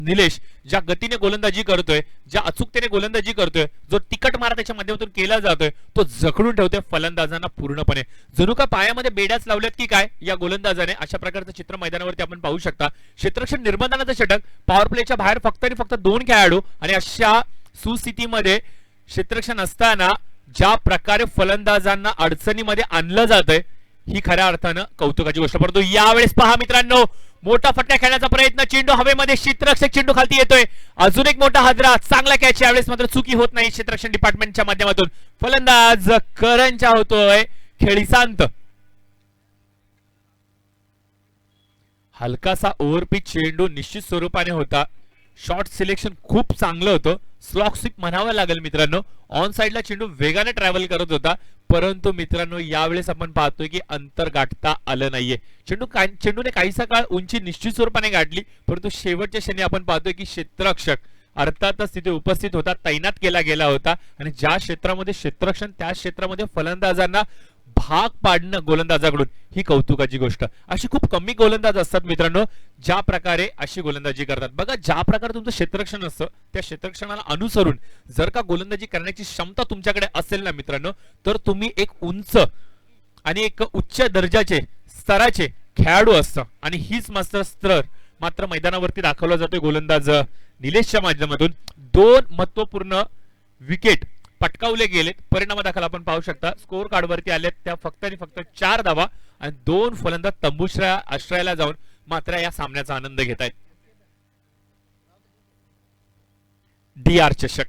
निलेश ज्या गतीने गोलंदाजी करतोय, ज्या अचूकतेने गोलंदाजी करतोय, जो तिकट मारा त्याच्या माध्यमातून केला जातोय तो जखडून ठेवतोय फलंदाजांना पूर्णपणे. जणू का पायामध्ये बेड्याच लावल्यात की काय या गोलंदाजाने, अशा प्रकारचं चित्र मैदानावरती आपण पाहू शकता. क्षेत्ररक्षण निर्बंधानाचं षटक, पॉवर प्लेच्या बाहेर फक्त आणि फक्त 2 खेळाडू आणि अशा सुस्थितीमध्ये क्षेत्ररक्षण असताना ज्या प्रकारे फलंदाजांना अडचणीमध्ये आणलं जातंय ही खऱ्या अर्थानं कौतुकाची गोष्ट. परंतु यावेळेस पहा मित्रांनो, मोठा फटका खेळण्याचा प्रयत्न, चेंडू हवेमध्ये, क्षेत्ररक्षक चेंडू खालती येतोय, अजून एक मोठा हादरा, चांगला कॅच. यावेळेस मात्र चुकी होत नाही क्षेत्ररक्षण डिपार्टमेंटच्या माध्यमातून. फलंदाज करंजा होतोय खेळीसांत. हलकासा ओव्हरपिच चेंडू निश्चित स्वरूपाने होता. शॉट सिलेक्शन खूप चांगलं होतं. स्लॉक स्वीप म्हणावं लागेल मित्रांनो. ऑन साइडला चेंडू वेगाने ट्रॅव्हल करत होता, परंतु मित्रांनो यावेळेस आपण पाहतोय की अंतर गाठता आलं नाहीये. चेंडूने काहीसा काळ उंची निश्चित स्वरूपाने गाठली, परंतु शेवटच्या क्षणी आपण पाहतोय की क्षेत्ररक्षक अर्थातच तिथे उपस्थित होता, तैनात केला गेला होता आणि ज्या क्षेत्रामध्ये क्षेत्ररक्षण त्या क्षेत्रामध्ये फलंदाजांना भाग पाडणं गोलंदाजाकडून ही कौतुकाची गोष्ट. अशी खूप कमी गोलंदाज असतात मित्रांनो ज्या प्रकारे अशी गोलंदाजी करतात. बघा, ज्या प्रकारे तुमचं क्षेत्ररक्षण असतं त्या क्षेत्ररक्षणाला अनुसरून जर का गोलंदाजी करण्याची क्षमता तुमच्याकडे असेल ना मित्रांनो, तर तुम्ही एक उंच आणि एक उच्च दर्जाचे स्तराचे खेळाडू असतं. आणि हीच स्तर मात्र मैदानावरती दाखवला जातोय गोलंदाज निलेशच्या माध्यमातून. 2 महत्वपूर्ण विकेट पटकावले गेलेत. परिणामादाखल आपण पाहू शकता स्कोर कार्ड वरती आलेत त्या फक्त आणि फक्त 4 धावा आणि 2 फलंदाज तंबूच्या आश्रयाला जाऊन मात्र या सामन्याचा आनंद घेत आहेत. DR चषक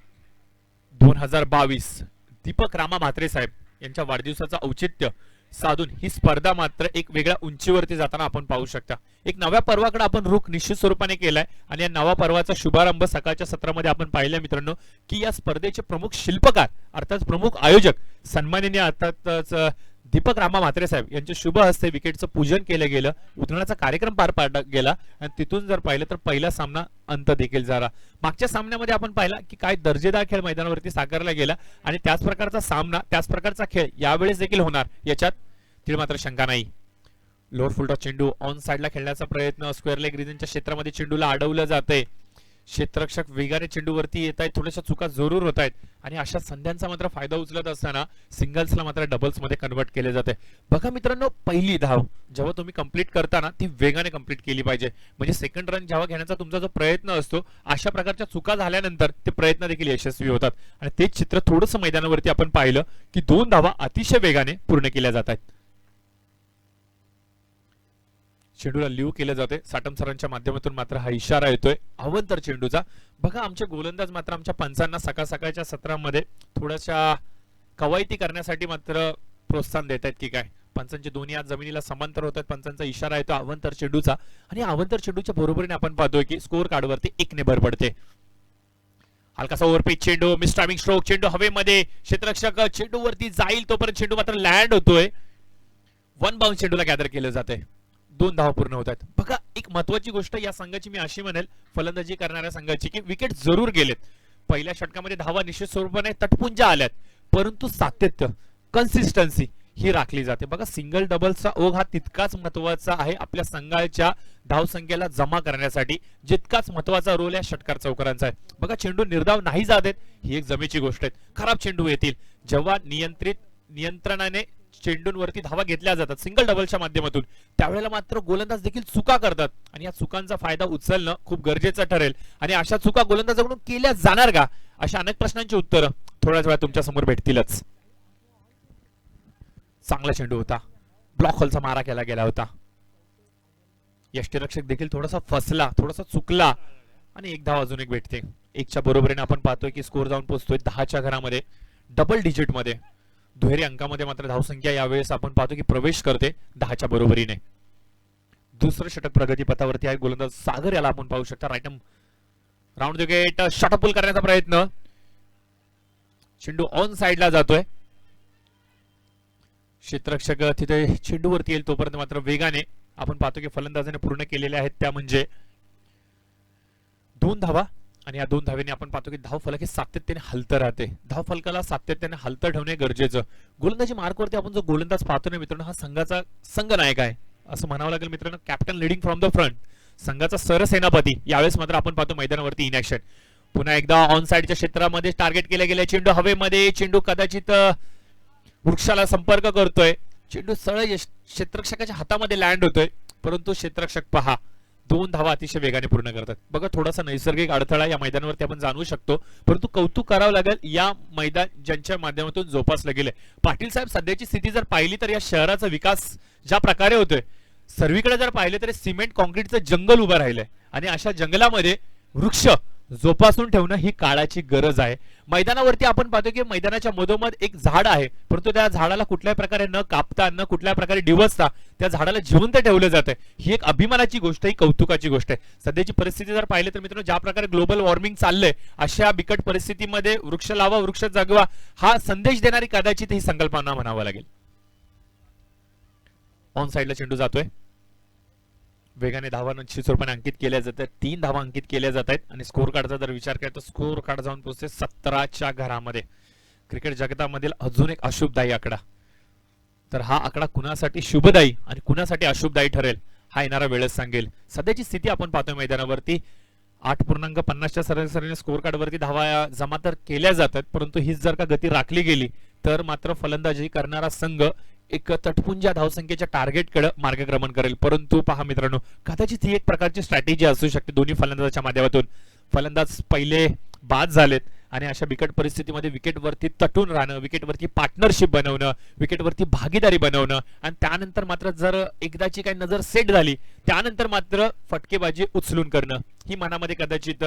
2022 दीपक रामा म्हात्रे साहेब यांच्या वाढदिवसाचं औचित्य साधून ही स्पर्धा मात्र एक वेगळ्या उंचीवरती जाताना आपण पाहू शकता. एक नव्या पर्वाकडे आपण रुख निश्चित स्वरूपाने केलाय आणि या नव्या पर्वाचा शुभारंभ सकाळच्या सत्रामध्ये आपण पाहिलं मित्रांनो की या स्पर्धेचे प्रमुख शिल्पकार अर्थात प्रमुख आयोजक सन्माननीय अर्थातच दीपक रामा म्हात्रे साहेब यांच्या शुभ हस्ते विकेटचं पूजन केलं गेलं, उतरण्याचा कार्यक्रम पार पाडला गेला आणि तिथून जर पाहिलं तर पहिला सामना अंत देखील झाला. मागच्या सामन्यामध्ये आपण पाहिला की काय दर्जेदार खेळ मैदानावरती साकारला गेला आणि त्याच प्रकारचा सामना त्याच प्रकारचा खेळ यावेळेस देखील होणार याच्यात ती मात्र शंका नाही. लोअर फुल टॉस चेंडू ऑन साइडला खेळण्याचा प्रयत्न, स्क्वेअर लेग रिजनच्या क्षेत्रामध्ये चेंडूला अडवलं जाते. क्षेत्ररक्षक वेगाने चेंडूवरती येत आहेत, थोड्याशा चुका जरूर होत आहेत आणि अशा संध्यांचा मात्र फायदा उचलत असताना सिंगल्सला मात्र डबल्स मध्ये कन्वर्ट केले जाते. बघा मित्रांनो, पहिली धाव जेव्हा तुम्ही कंप्लीट करताना ती वेगाने कंप्लीट केली पाहिजे. म्हणजे सेकंड रन जेव्हा घेण्याचा तुमचा जो प्रयत्न असतो अशा प्रकारच्या चुका झाल्यानंतर ते प्रयत्न देखील यशस्वी होतात आणि तेच चित्र थोडंसं मैदानावरती आपण पाहिलं की 2 धावा अतिशय वेगाने पूर्ण केल्या जात आहेत. चेंडूला लिव्ह केलं जाते. साटम सरांच्या माध्यमातून मात्र हा इशारा येतोय अवंतर चेंडूचा. बघा, आमचे गोलंदाज मात्र आमच्या पंचांना सकाळ सकाळच्या सत्रामध्ये थोड्याशा कवायती करण्यासाठी मात्र प्रोत्साहन देत आहेत की काय. पंचांचे दोन्ही हात जमिनीला समांतर होतात. पंचांचा इशारा येतो अवंतर चेंडूचा आणि अवंतर चेंडूच्या बरोबरीने आपण पाहतोय की स्कोर कार्डवरती 1 ने भर पडते. हलकासा ओव्हरपिच चेंडू, मिस टायमिंग स्ट्रोक, चेंडू हवेमध्ये, क्षेत्ररक्षक चेंडूवरती जाईल तोपर्यंत चेंडू मात्र लँड होतोय. 1 बाउंस चेंडूला गॅदर केलं जाते. 2 धावा पूर्ण होत आहेत. बघा, एक महत्वाची गोष्ट या संघाची मी अशी म्हणेल फलंदाजी करणाऱ्या संघाची की विकेट जरूर गेलेत. पहिल्या षटकामध्ये धावा निश्चित स्वरूपाने तटपुंजा आल्यात, परंतु सातत्य, कन्सिस्टन्सी ही राखली जाते. बघा, सिंगल डबलचा ओघ हा तितकाच महत्वाचा आहे आपल्या संघाच्या धावसंख्येला जमा करण्यासाठी जितकाच महत्वाचा रोल या षटकार चौकारांचा आहे. बघा, चेंडू निर्धाव नाही जात आहेत ही एक जमेची गोष्ट आहे. खराब चेंडू येतील जेव्हा नियंत्रणाने चेंडूंवरती धावा घेतल्या जातात सिंगल डबलच्या माध्यमातून, त्यावेळेला मात्र गोलंदाज देखील चुका करतात आणि या चुकांचा फायदा उचलणं खूप गरजेचं ठरेल. आणि अशा चुका गोलंदाजाकडून केल्या जाणार का अशा अनेक प्रश्नांची उत्तरं थोड्याच वेळात तुमच्या समोर भेटतीलच. चांगला चेंडू होता, ब्लॉक होलचा मारा केला गेला होता. यष्टीरक्षक देखील थोडासा फसला, थोडासा चुकला आणि 1 धाव अजून एक भेटते. 1च्या बरोबरीने आपण पाहतोय की स्कोर जाऊन पोहोचतोय 10च्या घरामध्ये, डबल डिजिट मध्ये, दुहेरी अंकामध्ये मात्र धावसंख्या यावेळेस आपण पाहतो की प्रवेश करते 10च्या बरोबरीने. दुसरं षटक प्रगतीपथावरती आहे. गोलंदाज सागर याला आपण पाहू शकता. Right round the gate, shot pull करण्याचा प्रयत्न, चेंडू ऑन साइडला जातोय. क्षेत्ररक्षक तिथे चेंडूवरती येईल तोपर्यंत मात्र वेगाने आपण पाहतो की फलंदाजाने पूर्ण केलेले आहेत त्या म्हणजे 2 धावा आणि या 2 धावेने आपण पाहतो की धाव फलक हे सातत्याने हलतं राहते. धाव फलकाला सातत्याने हलतं ठेवणे गरजेचं. गोलंदाजी मार्कवरती आपण जो गोलंदाज पाहतो ना मित्रांनो, हा संघाचा संघनायक आहे असं म्हणावं लागेल मित्रांनो. Captain leading from the front. संघाचा सरसेनापती यावेळेस मात्र आपण पाहतो मैदानावरती इन ऍक्शन. पुन्हा एकदा ऑन साइडच्या क्षेत्रामध्ये टार्गेट केले गेले. चेंडू हवेमध्ये, चेंडू कदाचित वृक्षाला संपर्क करतोय. चेंडू सरळ क्षेत्ररक्षकाच्या हातामध्ये लँड होतोय, परंतु क्षेत्ररक्षक पहा 2 धावा अतिशय वेगाने पूर्ण करतात. बघा थोडासा नैसर्गिक अडथळा या मैदानावरती आपण जाणू शकतो, परंतु कौतुक करावं लागेल या मैदान ज्यांच्या माध्यमातून जोपासलं गेलंय. पाटील साहेब, सध्याची स्थिती जर पाहिली तर या शहराचा विकास ज्या प्रकारे होतोय, सर्वीकडे जर पाहिले तर सिमेंट कॉन्क्रीटचं जंगल उभं राहिलंय आणि अशा जंगलामध्ये वृक्ष जोपासून ठेवणं ही काळाची गरज आहे. मैदानावरती आपण पाहतो की मैदानाच्या मधोमध एक झाड आहे, परंतु त्या झाडाला कुठल्याही प्रकारे न कापता, न कुठल्या प्रकारे डिवचता त्या झाडाला जिवंत ठेवलं जातंय. ही एक अभिमानाची गोष्ट, ही कौतुकाची गोष्ट आहे. सध्याची परिस्थिती जर पाहिली तर मित्रांनो, ज्या प्रकारे ग्लोबल वॉर्मिंग चाललंय, अशा बिकट परिस्थितीमध्ये वृक्ष लावा, वृक्ष जगवा हा संदेश देणारी कदाचित ही संकल्पना म्हणावं लागेल. ऑन साइडला चेंडू जातोय, वेगाने धावा निश्चित रूपाने अंकित केल्या जातात. 3 धावा अंकित केल्या जात आहेत आणि स्कोर कार्डचा जर विचार केला तर स्कोर कार्ड जाऊन पोहोचते 17च्या घरामध्ये. क्रिकेट जगतामधील अजून एक अशुभदायी आकडा. तर हा आकडा कुणासाठी शुभदायी आणि कुणासाठी अशुभदायी ठरेल हा येणारा वेळच सांगेल. सध्याची स्थिती आपण पाहतोय मैदानावरती 8.50च्या सरासरीने स्कोर कार्ड वरती धावा जमा तर केल्या जातात, परंतु हीच जर का गती राखली गेली तर मात्र फलंदाजी करणारा संघ एक तटपुंजा धावसंख्येच्या टार्गेटकडे मार्गक्रमण करेल. परंतु पहा मित्रांनो, कदाचित ही एक प्रकारची स्ट्रॅटेजी असू शकते दोन्ही फलंदाजाच्या माध्यमातून. फलंदाज पहिले बाद झालेत आणि अशा बिकट परिस्थितीमध्ये विकेटवरती तटून राहणं, विकेटवरती पार्टनरशिप बनवणं, विकेटवरती भागीदारी बनवणं आणि त्यानंतर मात्र जर एकदाची काही नजर सेट झाली त्यानंतर मात्र फटकेबाजी उचलून करणं ही मनामध्ये कदाचित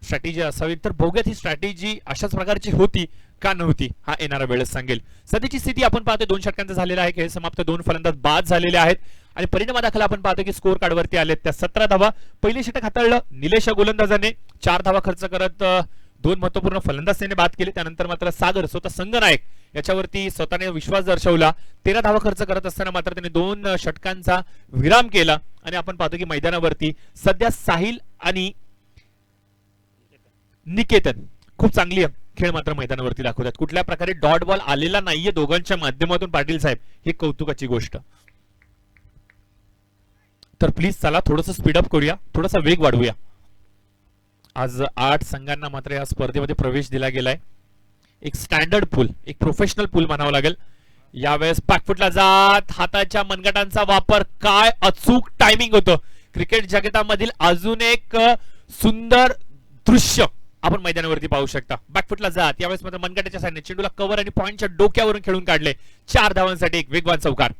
स्ट्रॅटेजी असावी. तर बघूयात ही स्ट्रॅटेजी अशाच प्रकारची होती का नव्हती हा येणारा वेळच सांगेल. सध्याची स्थिती आपण पाहतो 2 षटकांचा झालेला आहे. खेळ समाप्त, 2 फलंदाज बाद झालेले आहेत आणि परिणामादाखल आपण पाहतो की स्कोर कार्ड वरती आलेत त्या 17 धावा. पहिली षटक हाताळलं निलेश या गोलंदाजाने, 4 धावा खर्च करत 2 महत्वपूर्ण फलंदाज त्याने बाद केले. त्यानंतर मात्र सागर स्वतः संघनायक याच्यावरती स्वतःने विश्वास दर्शवला. 13 धावा खर्च करत असताना मात्र त्याने 2 षटकांचा विराम केला आणि आपण पाहतो की मैदानावरती सध्या साहिल आणि निकेतन खूप चांगली खेळ मात्र मैदानावरती दाखवतात. कुठल्या प्रकारे डॉट बॉल आलेला नाहीये दोघांच्या माध्यमातून पाटील साहेब, ही कौतुकाची गोष्ट. तर प्लीज चला थोडंसं स्पीडअप करूया, थोडासा वेग वाढवूया. आज 8 संघांना मात्र या स्पर्धेमध्ये प्रवेश दिला गेलाय. एक स्टँडर्ड पूल, एक प्रोफेशनल पूल म्हणावं लागेल. यावेळेस बॅकफुटला जात हाताच्या मनगटांचा वापर, काय अचूक टायमिंग होतं. क्रिकेट जगतामधील अजून एक सुंदर दृश्य आपण मैदानावरती पाहू शकता. बॅकफुटला जात, यावेळेस मात्र मनगटाच्या साईडने चेंडूला कव्हर आणि पॉइंटच्या डोक्यावरून खेळून काढले. 4 धावांसाठी एक वेगवान चौकार.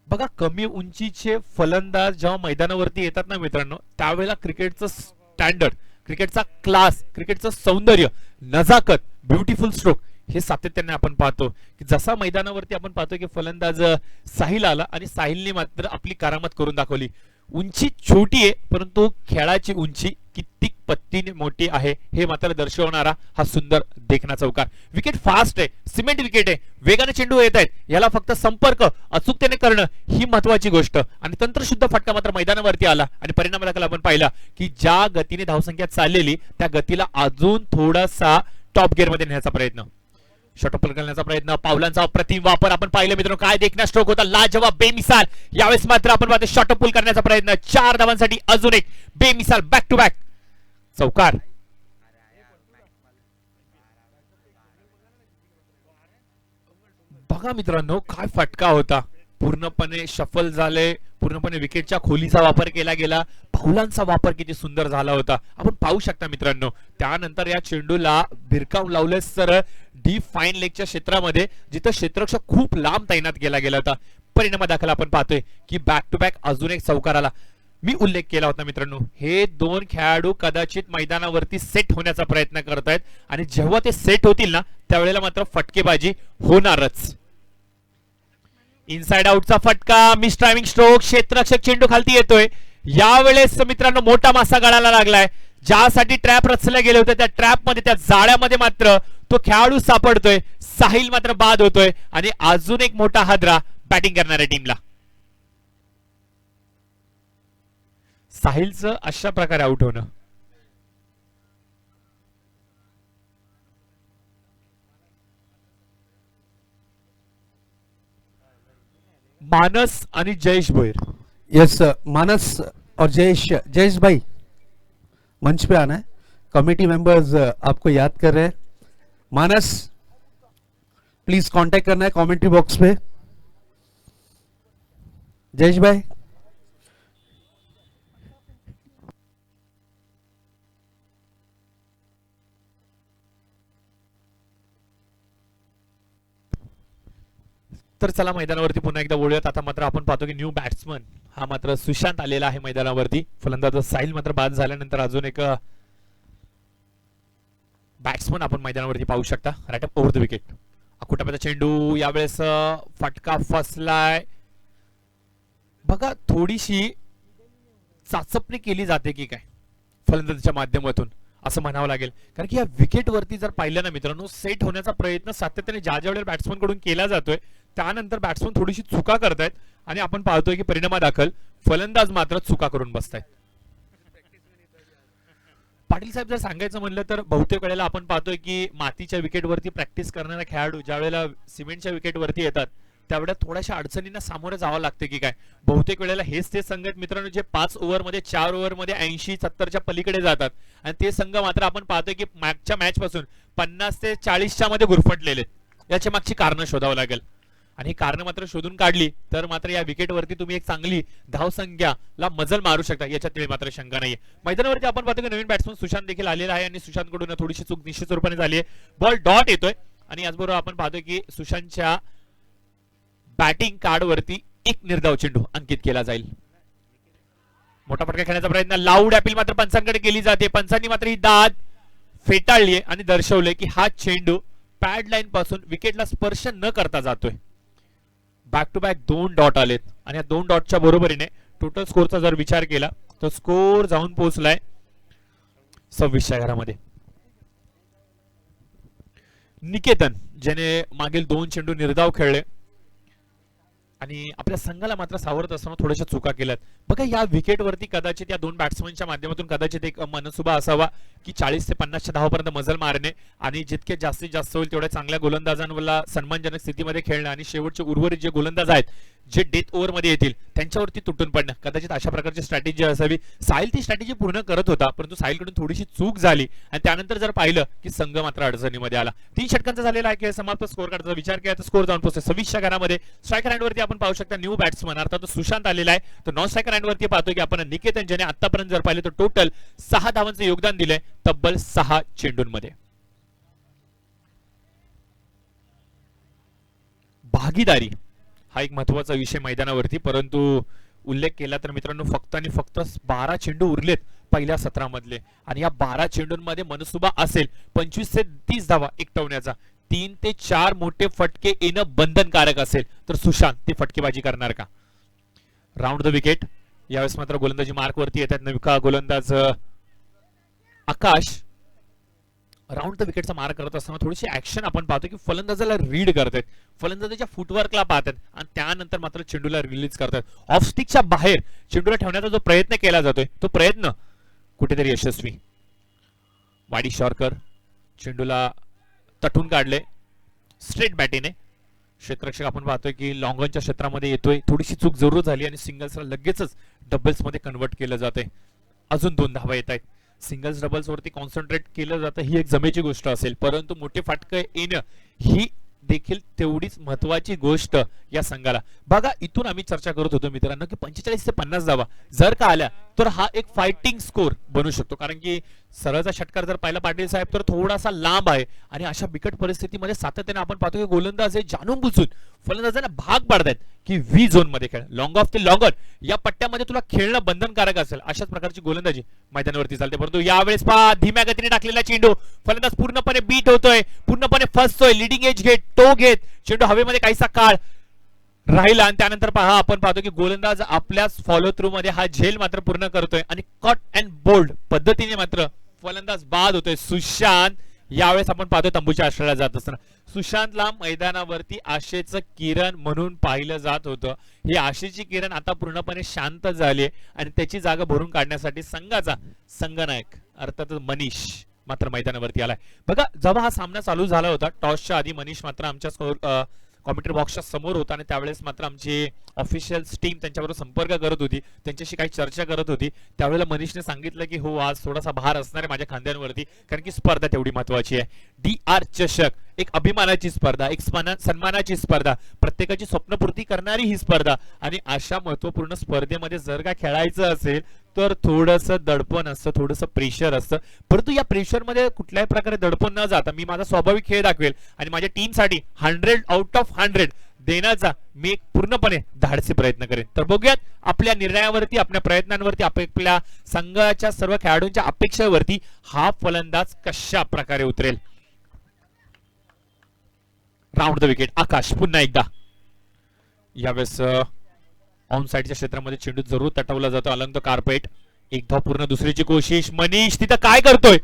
बघा कमी उंचीचे फलंदाज जेव्हा मैदानावरती येतात ना मित्रांनो, त्यावेळेला क्रिकेटचं स्टँडर्ड, क्रिकेटचा क्लास, क्रिकेटचं सौंदर्य, नजाकत, ब्युटिफुल स्ट्रोक हे सातत्याने आपण पाहतो. की जसा मैदानावरती आपण पाहतो की फलंदाज साहिल आला आणि साहिलने मात्र आपली करामत करून दाखवली. उंची छोटी आहे परंतु खेळाची उंची किती पत्तीने मोठी आहे हे मात्र दर्शवणारा हा सुंदर देखना चौकार. विकेट फास्ट आहे, सिमेंट विकेट आहे, वेगाने चेंडू येत आहेत, याला फक्त संपर्क अचूकतेने करणं ही महत्वाची गोष्ट. आणि तंत्रशुद्ध फटका मात्र मैदानावरती आला आणि परिणामादाखल आपण पाहिला की ज्या गतीने धावसंख्या चाललेली त्या गतीला अजून थोडासा टॉप गिअर मध्ये नेण्याचा प्रयत्न, शॉटअप करण्याचा प्रयत्न, पावलांचा अप्रतिम वापर आपण पाहिलं मित्रांनो. काय देखना स्ट्रोक होता, लाजवाब, बेमिसाल. यावेळेस मात्र आपण पाहतो शॉटअप पुल करण्याचा प्रयत्न. 4 धावांसाठी अजून एक बेमिसाल बॅक टू बॅक चौकार. बघा मित्रांनो काय फटका होता, पूर्णपणे शफल झाले, पूर्णपणे विकेटच्या खोलीचा वापर केला गेला, पावलांचा वापर किती सुंदर झाला होता आपण पाहू शकता मित्रांनो. त्यानंतर या चेंडूला भिरकावून लावले सर डीप फाईन लेगच्या क्षेत्रामध्ये, जिथं क्षेत्ररक्षक खूप लांब तैनात केला गेला होता. परिणामादाखल आपण पाहतोय की बॅक टू बॅक अजून एक चौकार आला. मी उल्लेख केला होता मित्रांनो, हे 2 खेळाडू कदाचित मैदानावरती सेट होण्याचा प्रयत्न करतायत आणि जेव्हा ते सेट होतील ना त्यावेळेला मात्र फटकेबाजी होणारच. इनसाइड आउटचा फटका, मिस ड्रायव्हिंग स्ट्रोक, क्षेत्ररक्षक चेंडू खालती येतोय. यावेळेस मित्रांनो मोठा मासा गळाला लागलाय. ज्यासाठी ट्रॅप रचले गेले होते त्या ट्रॅप मध्ये, त्या जाळ्यामध्ये मात्र तो खेळाडू सापडतोय. साहिल मात्र बाद होतोय आणि अजून एक मोठा हादरा बॅटिंग करणाऱ्या टीमला. साहिलचं अशा प्रकारे आउट होणं, मानस आणि जयेश भोईर. येस मानस और जयेश जयेश भाई मंच पे आना है। कमेटी मेंबर्स आपको याद कर रहे हैं। मानस प्लीज कांटेक्ट करना है कमेंट्री बॉक्स पे। जयेश भाई तर चला मैदानावरती पुन्हा एकदा बोलूयात. आता मात्र आपण पाहतो की न्यू बॅट्समन हा मात्र सुशांत आलेला आहे मैदानावरती. फलंदाज साहिल मात्र बाद झाल्यानंतर अजून एक बॅट्समन आपण मैदानावरती पाहू शकता. Right up over the wicket. अकुटाप्याचा चेंडू यावेळेस फटका फसलाय. बघा थोडीशी चाचपणी केली जाते की काय फलंदाजाच्या माध्यमातून असं म्हणावं लागेल. कारण की या विकेट वरती जर पाहिलं ना मित्रांनो, सेट होण्याचा प्रयत्न सातत्याने ज्या ज्या वेळेला बॅट्समन कडून केला जातोय त्यानंतर बॅट्समन थोडीशी चुका करतायत आणि आपण पाहतोय की परिणामादाखल फलंदाज मात्र चुका करून बसतायत. पाटील साहेब जर सांगायचं म्हणलं तर बहुतेक वेळेला आपण पाहतोय की मातीच्या विकेटवरती प्रॅक्टिस करणारा खेळाडू ज्या वेळेला सिमेंटच्या विकेटवरती येतात त्यावेळेला थोड्याशा अडचणींना सामोरं जावं लागतं की काय. बहुतेक वेळेला हेच ते संघ आहेत मित्रांनो जे 5 ओव्हरमध्ये 4 ओव्हरमध्ये 80-70च्या पलीकडे जातात आणि ते संघ मात्र आपण पाहतोय की मागच्या मॅच पासून 50 ते 40च्या मध्ये गुरफटलेले. याच्या मागची कारणं शोधावं लागेल आणि ही कारणं मात्र शोधून काढली तर मात्र या विकेटवरती तुम्ही एक चांगली धावसंख्याला मजल मारू शकता, याच्यात मात्र शंका नाहीये. मैदानावरती आपण पाहतो की नवीन बॅट्समन सुशांत देखील आलेला आहे आणि सुशांत कडून थोडीशी चूक निश्चित रूपाने झाली आहे. बॉल डॉट येतोय आणि याचबरोबर आपण पाहतोय की सुशांतच्या बॅटिंग कार्ड वरती एक निर्धाव चेंडू अंकित केला जाईल. मोठा फटका खेळण्याचा प्रयत्न, लाऊड अपील मात्र पंचांकडे केली जाते. पंचांनी मात्र ही दाद फेटाळली आणि दर्शवले की हा चेंडू पॅड लाईन पासून विकेटला स्पर्श न करता जातोय. बॅक टू बॅक 2 डॉट आलेत आणि या 2 डॉटच्या बरोबरीने टोटल स्कोरचा जर विचार केला तर स्कोर जाऊन पोहोचलाय 26च्या घरामध्ये. निकेतन ज्याने मागील 2 चेंडू निर्धाव खेळले आणि आपल्या संघाला मात्र सावरत असताना थोड्याशा चुका केल्यात. बघा या विकेटवरती कदाचित या 2 बॅट्समनच्या माध्यमातून कदाचित एक मनसुबा असावा की 40 ते 50च्या धावापर्यंत मजल मारणे आणि जितके जास्तीत जास्त होईल तेवढ्या चांगल्या गोलंदाजांना सन्मानजनक स्थितीमध्ये खेळणं आणि शेवटचे उर्वरित जे गोलंदाज आहेत जे डेथ ओव्हर मध्ये येतील त्यांच्यावरती तुटून पडणं, कदाचित अशा प्रकारची स्ट्रॅटेजी असावी. साहिल ती स्ट्रॅटेजी पूर्ण करत होता परंतु साहिलकडून थोडीशी चूक झाली आणि त्यानंतर जर पाहिलं की संघ मात्र अडचणीमध्ये आला. 3 षटकांचा झालेला आहे खेळ समाप्त. स्कोर कार्डचा विचार केला तर स्कोर जाऊन पोहोचतो 26च्या घरामध्ये. स्ट्रायकर हँडवरती आपण पाहू शकता न्यू बॅट्समन अर्थात सुशांत आलेला आहे. तर नॉन स्ट्रायकर हँडवरती पाहतो की आपण निकेतन ज्याने आतापर्यंत जर पाहिलं तर टोटल 6 धावांचं योगदान दिलंय तब्बल 6 चेंडूंमध्ये. भागीदारी हा एक महत्वाचा विषय मैदानावरती, परंतु उल्लेख केला तर मित्रांनो फक्त आणि फक्त 12 चेंडू उरलेत पहिल्या सत्रामधले आणि या 12 चेंडूंमध्ये मनसुबा असेल 25 ते 30 धावा एकटवण्याचा. 3 ते 4 मोठे फटके येणं बंधनकारक असेल तर सुशांत ते फटकेबाजी करणार का. राऊंड द विकेट यावेळेस मात्र गोलंदाजी मार्क वरती येतात. नविका गोलंदाज आकाश राऊंड द विकेटचा मार करत असताना थोडीशी ऍक्शन आपण पाहतो की फलंदाजाला रीड करतात, फलंदाजाच्या फुटवर्कला पाहतात आणि त्यानंतर मात्र चेंडूला रिलीज करतात. ऑफ स्टिकच्या बाहेर चेंडूला ठेवण्याचा जो प्रयत्न केला जातोय तो प्रयत्न कुठेतरी यशस्वी. वाडी शॉर्कर चेंडूला तटून काढले स्ट्रेट बॅटीने. क्षेत्ररक्षक आपण पाहतोय की लॉंगॉनच्या क्षेत्रामध्ये येतोय. थोडीशी चूक जरूर झाली आणि सिंगल्सला लगेचच डबल्स मध्ये कन्वर्ट केलं जाते. अजून 2 धावा येत आहेत. सिंगल्स डबल्स वरती कॉन्सन्ट्रेट केलं जातं ही एक जमेची गोष्ट असेल, परंतु मोठे फाटके येणं ही देखील तेवढीच महत्वाची गोष्ट या संघाला. बघा इथून आम्ही चर्चा करत होतो मित्रांनो की 45 ते 50 धावा जर का आल्या तर हा एक फायटिंग स्कोर बनू शकतो. कारण की सरळचा षटकार जर पाहिला पाटील साहेब तर थोडासा लांब आहे आणि अशा बिकट परिस्थितीमध्ये सातत्याने आपण पाहतो की गोलंदाज हे जाणून बुजून फलंदाजांना भाग पाडतायत की व्ही झोन मध्ये खेळ, लॉंग ऑफ ते लॉंगर या पट्ट्यामध्ये तुला खेळणं बंधनकारक असेल अशाच प्रकारची गोलंदाजी मैदानावरती चालते. परंतु यावेळेस पहा धीम्या गतीने टाकलेला चेंडू, फलंदाज पूर्णपणे बीट होतोय, पूर्णपणे फसतोय. लिडिंग एज घेत तो घेत चेंडू हवेमध्ये काहीसा काळ राहिला आणि त्यानंतर पहा आपण पाहतो की गोलंदाज आपल्याच फॉलो थ्रू मध्ये हा झेल मात्र पूर्ण करतोय आणि कट अँड बोल्ड पद्धतीने मात्र फलंदाज बाद होतोय. सुशांत यावेळेस आपण पाहतो तंबूच्या आश्रयाला जात असताना सुशांतला मैदानावरती आशेचं किरण म्हणून पाहिलं जात होतं. ही आशेची किरण आता पूर्णपणे शांत झाली आणि त्याची जागा भरून काढण्यासाठी संघाचा संघनायक अर्थात मनीष मात्र मैदानावरती आलाय. बघा जेव्हा हा सामना चालू झाला होता टॉसच्या आधी मनीष मात्र आमच्या कॉमेंट्री बॉक्सच्या समोर होता आणि त्यावेळेस मात्र आमची ऑफिशियल टीम त्यांच्याबरोबर संपर्क करत होती, त्यांच्याशी काही चर्चा करत होती. त्यावेळेला मनीषने सांगितलं की हो आज थोडासा भार असणार आहे माझ्या खांद्यांवरती, कारण की स्पर्धा तेवढी महत्वाची आहे. DR चषक एक अभिमानाची स्पर्धा, एक सन्मानाची स्पर्धा, प्रत्येकाची स्वप्नपूर्ती करणारी ही स्पर्धा. आणि अशा महत्वपूर्ण स्पर्धेमध्ये जर का खेळायचं असेल तर थोडंसं दडपण असतं, थोडंसं प्रेशर असतं. परंतु या प्रेशरमध्ये कुठल्याही प्रकारे दडपण न जाता मी माझा स्वाभाविक खेळ दाखवेल आणि माझ्या टीमसाठी 100 आउट ऑफ 100 देण्याचा मी एक पूर्णपणे धाडसी प्रयत्न करेन. तर बघूयात आपल्या निर्णयावरती, आपल्या प्रयत्नांवरती, आपल्या संघाच्या सर्व खेळाडूंच्या अपेक्षेवरती हा फलंदाज कशा प्रकारे उतरेल. Round the wicket. आकाश पुन्हा एकदा. यावेळेस ऑन साइडच्या क्षेत्रामध्ये चेंडू जरूर तटवला जातो अलंग द कार्पेट. एक धाव पूर्ण, दुसरीची कोशिश. मनीष तिथं काय करतोय,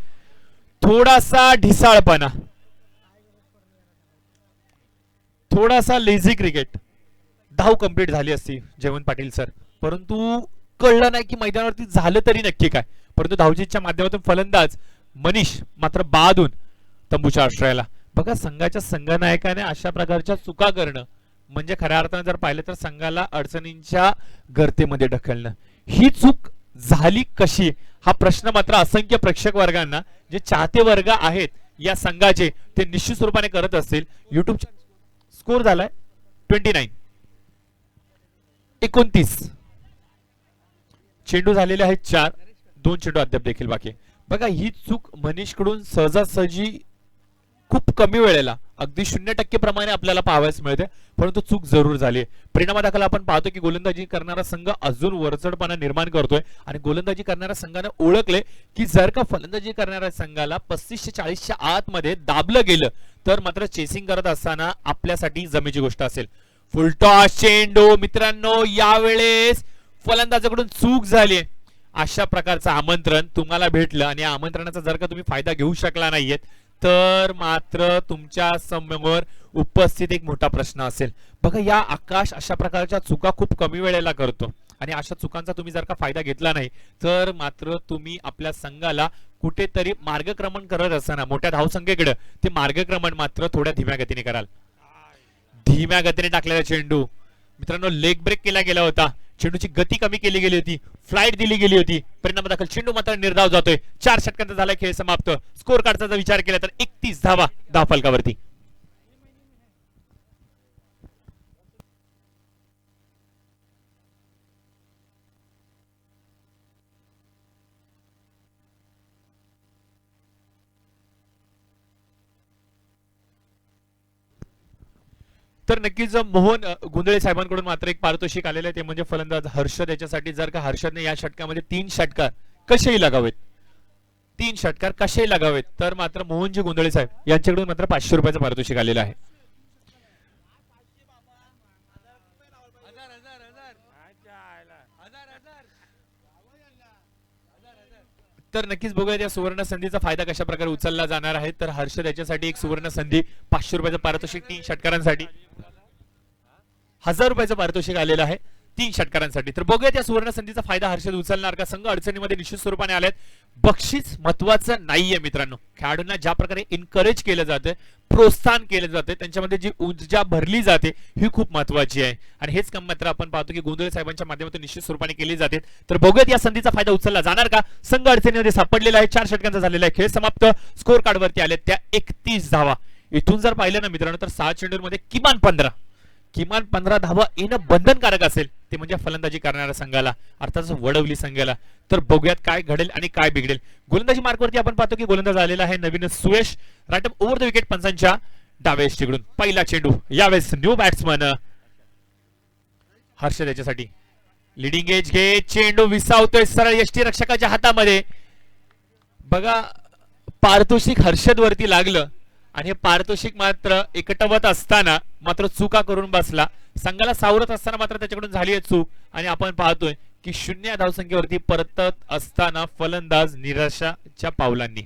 थोडासा ढिसाळपणा, थोडासा लेझी क्रिकेट. धाव कंप्लीट झाली असती जयवंत पाटील सर, परंतु कळलं नाही की मैदानावरती झालं तरी नक्की काय. परंतु धावजीच्या माध्यमातून फलंदाज मनीष मात्र बादून तंबूच्या आश्रयाला. बघा संघाच्या संघनायकाने अशा प्रकारच्या चुका करणं म्हणजे खऱ्या अर्थाने जर पाहिलं तर संघाला अडचणींच्या गर्तेमध्ये ढकलणं. ही चूक झाली कशी हा प्रश्न मात्र असंख्य प्रेक्षक वर्गांना, जे चाहते वर्ग आहेत या संघाचे, ते निश्चित स्वरूपाने करत असतील. युट्यूब स्कोर झालाय 29. चेंडू झालेले आहेत 4, 2 चेंडू अद्याप देखील बाकी. बघा ही चूक मनीष कडून सहजासहजी खूप कमी वेळेला अगदी 0% प्रमाणे आपल्याला पाहावयास मिळते, परंतु चूक जरूर झाली. परिणामादाखल आपण पाहतो की गोलंदाजी करणारा संघ अजून वरचढपणा निर्माण करतोय आणि गोलंदाजी करणाऱ्या संघाने ओळखले की जर का फलंदाजी करणाऱ्या संघाला 35-40च्या आतमध्ये दाबलं गेलं तर मात्र चेसिंग करत असताना आपल्यासाठी जमेची गोष्ट असेल. फुलटॉस चेंडू मित्रांनो, यावेळेस फलंदाजाकडून चूक झाली. अशा प्रकारचं आमंत्रण तुम्हाला भेटलं आणि या आमंत्रणाचा जर का तुम्ही फायदा घेऊ शकला नाहीयेत तर मात्र तुमच्या समोर उपस्थित एक मोठा प्रश्न असेल. बघा या आकाश अशा प्रकारच्या चुका खूप कमी वेळेला करतो आणि अशा चुकांचा तुम्ही जर का फायदा घेतला नाही तर मात्र तुम्ही आपल्या संघाला कुठेतरी मार्गक्रमण करत असताना मोठ्या धावसंख्येकडे ते मार्गक्रमण मात्र थोड्या धीम्या गतीने कराल. धीम्या गतीने टाकलेला चेंडू मित्रांनो लेग ब्रेक केला गेला होता. चेंडूची गती कमी केली गेली होती, फ्लाइट दिली गेली होती. परिणामादाखल चेंडू मात्र निर्धाव जातोय. 4 षटकांचा झाला खेळ समाप्त. स्कोर कार्डचा जर विचार केला तर 31 धावा धावफलकावरती. तर नक्कीच मोहन गुंदळे साहेबांकडून मात्र एक पारितोषिक आलेलं आहे, ते म्हणजे फलंदाज हर्षद. याच्यासाठी जर का हर्षदने या षटकामध्ये 3 षटकार कसेही लगावेत, 3 षटकार कसेही लगावेत तर मात्र मोहनजी गुंदळे साहेब यांच्याकडून मात्र 500 रुपयाचं पारितोषिक आलेलं आहे. तर नक्कीच बघूया या सुवर्ण संधीचा फायदा कशा प्रकारे उचलला जाणार आहे. तर हर्षद याच्यासाठी एक सुवर्ण संधी, 500 रुपयाचं पारितोषिक 3 षटकारांसाठी, 1000 रुपयाचं पारितोषिक आलेलं आहे 3 षटकारांसाठी. तर बघूया त्या सुवर्ण संधीचा फायदा हर्षद उचलणार का. संघ अडचणीमध्ये निश्चित स्वरूपाने आलेत. बक्षीस महत्वाचं नाहीये मित्रांनो. खेळाडूंना ज्या प्रकारे एनकरेज केलं जातं, प्रोत्साहन केलं जाते, त्यांच्यामध्ये जी ऊर्जा भरली जाते ही खूप महत्वाची आहे आणि हेच काम मात्र आपण पाहतो की गोंधळे साहेबांच्या माध्यमातून निश्चित स्वरूपाने केली जाते. तर बघूयात या संधीचा फायदा उचलला जाणार का. संघ अडचणीमध्ये सापडलेला आहे. 4 षटकांचा झालेला आहे खेळ समाप्त. स्कोर कार्ड वरती आले त्या 31 धावा. इथून जर पाहिलं ना मित्रांनो तर 6 चेंडूंमध्ये किमान 15 धावा येणं बंधनकारक असेल, ते म्हणजे फलंदाजी करणाऱ्या संघाला, अर्थातच वडवली संघाला. तर बघूयात काय घडेल आणि काय बिघडेल. गोलंदाजी मार्कवरती आपण पाहतो की गोलंदाज आलेला आहे नवीन सुयश. राईट ओव्हर द विकेट पंचांच्या डाव्या यष्टीकडून पहिला चेंडू. यावेळेस न्यू बॅट्समन हर्षद याच्यासाठी लिडिंग एज घे. चेंडू विसावतोय सरळ यष्टी रक्षकाच्या हातामध्ये. बघा पारितोषिक हर्षद वरती लागलं आणि हे पारितोषिक मात्र एकटवत असताना मात्र चुका करून बसला. संघाला सावरत असताना मात्र त्याच्याकडून झाली आहे चूक आणि आपण पाहतोय की 0 धावसंख्येवरती परतत असताना फलंदाज निराशाच्या पावलांनी.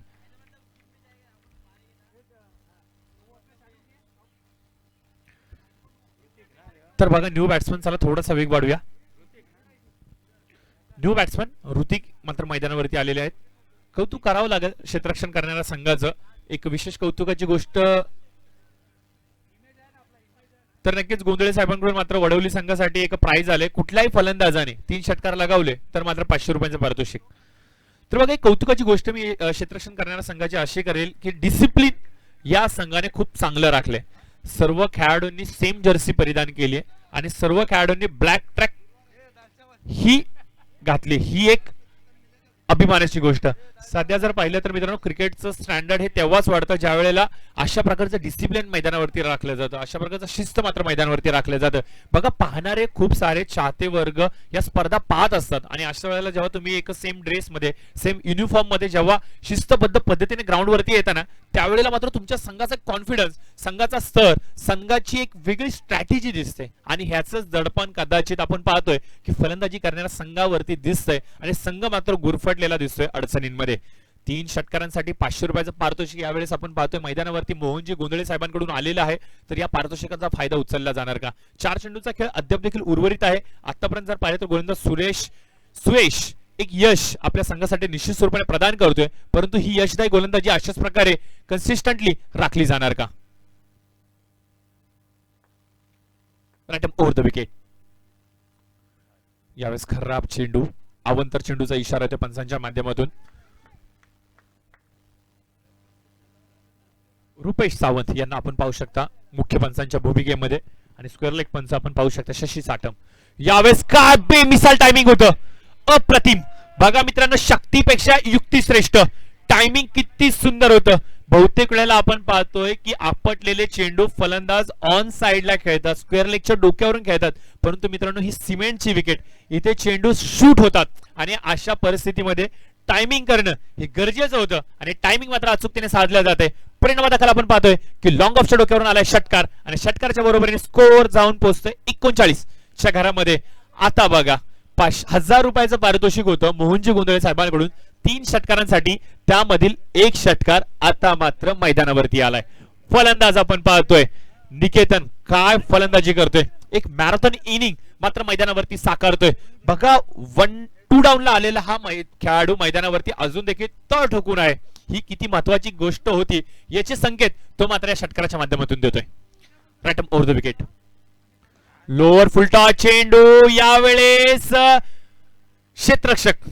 तर बघा न्यू बॅट्समन, चला थोडासा वेग वाढूया. न्यू बॅट्समन ऋतिक मात्र मैदानावरती आलेले आहेत. कौतुक करावं लागेल क्षेत्ररक्षण करणाऱ्या संघाचं. एक विशेष कौतुकाची गोष्ट तर नक्कीच गोंधळे साहेबांकडून मात्र वडवली संघासाठी एक प्राइज आले. कुठल्याही फलंदाजाने 3 षटकार लगावले तर मात्र 500 रुपयांचं पारितोषिक. तर बघा, एक कौतुकाची गोष्ट मी क्षेत्ररक्षण करणाऱ्या संघाची अशी करेल की डिसिप्लिन या संघाने खूप चांगलं राखलंय. सर्व खेळाडूंनी सेम जर्सी परिधान केली आहे आणि सर्व खेळाडूंनी ब्लॅक ट्रॅक ही घातली. ही एक अभिमानाची गोष्ट. सध्या जर पाहिलं तर मित्रांनो, क्रिकेटचं स्टँडर्ड हे तेव्हाच वाढतं ज्या वेळेला अशा प्रकारचं डिसिप्लिन मैदानावरती राखलं जातं, अशा प्रकारचं शिस्त मात्र मैदानावरती राखलं जातं. बघा, पाहणारे खूप सारे चाहते वर्ग या स्पर्धा पाहत असतात आणि अशा वेळेला जेव्हा तुम्ही एक सेम ड्रेसमध्ये, सेम युनिफॉर्म मध्ये जेव्हा शिस्तबद्ध पद्धतीने ग्राउंडवरती येताना, त्यावेळेला मात्र तुमच्या संघाचा कॉन्फिडन्स, संघाचा स्तर, संघाची एक वेगळी स्ट्रॅटेजी दिसते आणि ह्याचंच दडपण कदाचित आपण पाहतोय की फलंदाजी करणाऱ्या संघावरती दिसतंय आणि संघ मात्र गुरफटलेला दिसतोय अडचणींमध्ये. 3 षटकारांसाठी 500 रुपयाचं पारितोषिक यावेळेस आपण पाहतोय मैदानावरती मोहनजी गोंधळे साहेबांकडून आलेला आहे. तर या पारितोषिकाचा फायदा उचलला जाणार का? 4 चेंडूचा खेळ अद्याप देखील उर्वरित आहे. आतापर्यंत जर पाहिलं तर गोलंदाज सुरेश एक यश आपल्या संघासाठी निश्चित स्वरूपाने प्रदान करतोय, परंतु ही यशदायी गोलंदाजी अशाच प्रकारे कन्सिस्टंटली राखली जाणार का? Right over the wicket. यावेळेस खराब चेंडू, अवंतर चेंडूचा इशारा येतो पंचांच्या माध्यमातून. रुपेश सावंत यांना आपण पाहू शकता मुख्य पंचांच्या भूमिकेमध्ये आणि स्क्वेअर लेग पंच आपण पाहू शकता शशी साठम. यावेळेस काय बेमिसाल टायमिंग होतं, अप्रतिम. बघा मित्रांनो, शक्तीपेक्षा युक्ती श्रेष्ठ. टायमिंग किती सुंदर होतं. बहुतेक वेळेला आपण पाहतोय की आपटलेले चेंडू फलंदाज ऑन साइडला खेळतात, स्क्वेअर लेगच्या डोक्यावरून खेळतात, परंतु मित्रांनो ही सिमेंटची विकेट, इथे चेंडू शूट होतात आणि अशा परिस्थितीमध्ये टायमिंग करणं हे गरजेचं होतं आणि टायमिंग मात्र अचूकतेने साधल्या जाते. परिणामादाखल आपण पाहतोय की लॉंग ऑफच्या डोक्यावरून आलाय षटकार आणि षटकारच्या बरोबरीने स्कोर जाऊन पोहोचतोय 39 च्या घरामध्ये. आता बघा, 1000 रुपयाचं पारितोषिक होतं मोहनजी गोंधळे साहेबांकडून 3 षटकारांसाठी, त्यामधील 1 षटकार आता मात्र मैदानावरती आलाय. फलंदाज आपण पाहतोय निकेतन काय फलंदाजी करतोय, एक मॅरेथॉन इनिंग मात्र मैदानावरती साकारतोय. बघा, 1-2 डाऊनला आलेला हा खेळाडू मैदानावरती अजून देखील तळ ठोकून आहे. ही किती महत्वाची गोष्ट होती याचे संकेत तो मात्र या षटकाराच्या माध्यमातून देतोय. Right over the wicket. Lower full toss चेंडू, यावेळेस क्षेत्ररक्षक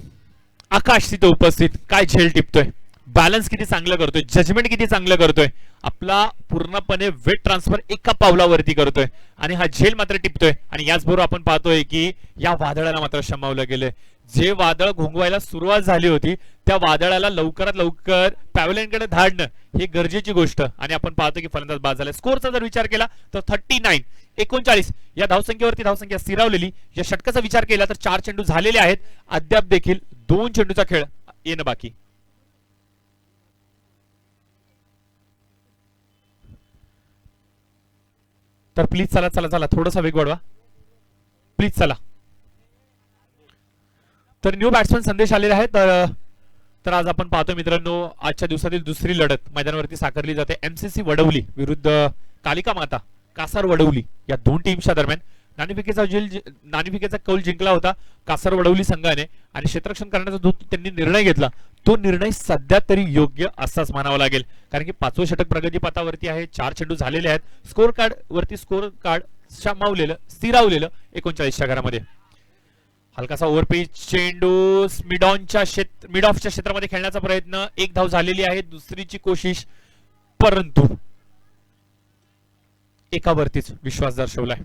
आकाश तिथे उपस्थित. काय झेल टिपतोय, बॅलन्स किती चांगलं करतोय, जजमेंट किती चांगलं करतोय, आपला पूर्णपणे वेट ट्रान्सफर एका पावलावरती करतोय आणि हा झेल मात्र टिपतोय. आणि याचबरोबर आपण पाहतोय की या वादळाला मात्र शमावलं गेलंय. जे वादळ घोंगवायला सुरुवात झाली होती त्या वादळाला लवकरात लवकर पॅव्हलियनकडे धाडणं हे गरजेची गोष्ट आणि आपण पाहतो की फलंदाज बाद झाला. स्कोरचा जर विचार केला तर 39 या धावसंख्येवरती धावसंख्या स्थिरावलेली. या षटकाचा विचार केला तर 4 चेंडू झालेले आहेत, अद्याप देखील 2 चेंडूचा खेळ येणं बाकी. तर प्लीज चला चला चला थोडासा वेग वाढवा प्लीज, चला. तर न्यू बॅट्समन संदेश आलेले आहेत. तर आज आपण पाहतो मित्रांनो, आजच्या दिवसातील दुसरी लढत मैदानावरती साकारली जाते एमसीसी वडवली विरुद्ध कालिका माता कासार वडवली या 2 टीमच्या दरम्यान. नाणेफेकीचा कौल जिंकला होता कासार वडवली संघाने आणि क्षेत्ररक्षण करण्याचा जो त्यांनी निर्णय घेतला तो निर्णय सध्या तरी योग्य असाच मानावा लागेल, कारण की 5वं षटक प्रगतीपथावरती आहे. 4 चेंडू झालेले आहेत. स्कोर कार्ड वरती स्कोर कार्ड शमावलेलं स्थिरावलेलं 39 च्या घरामध्ये. हलकासा ओव्हरपिच चेंडू मिड ऑफच्या क्षेत्रामध्ये खेळण्याचा प्रयत्न, 1 धाव झालेली आहे, दुसरीची कोशिश, परंतु एकावरतीच विश्वास दर्शवलाय.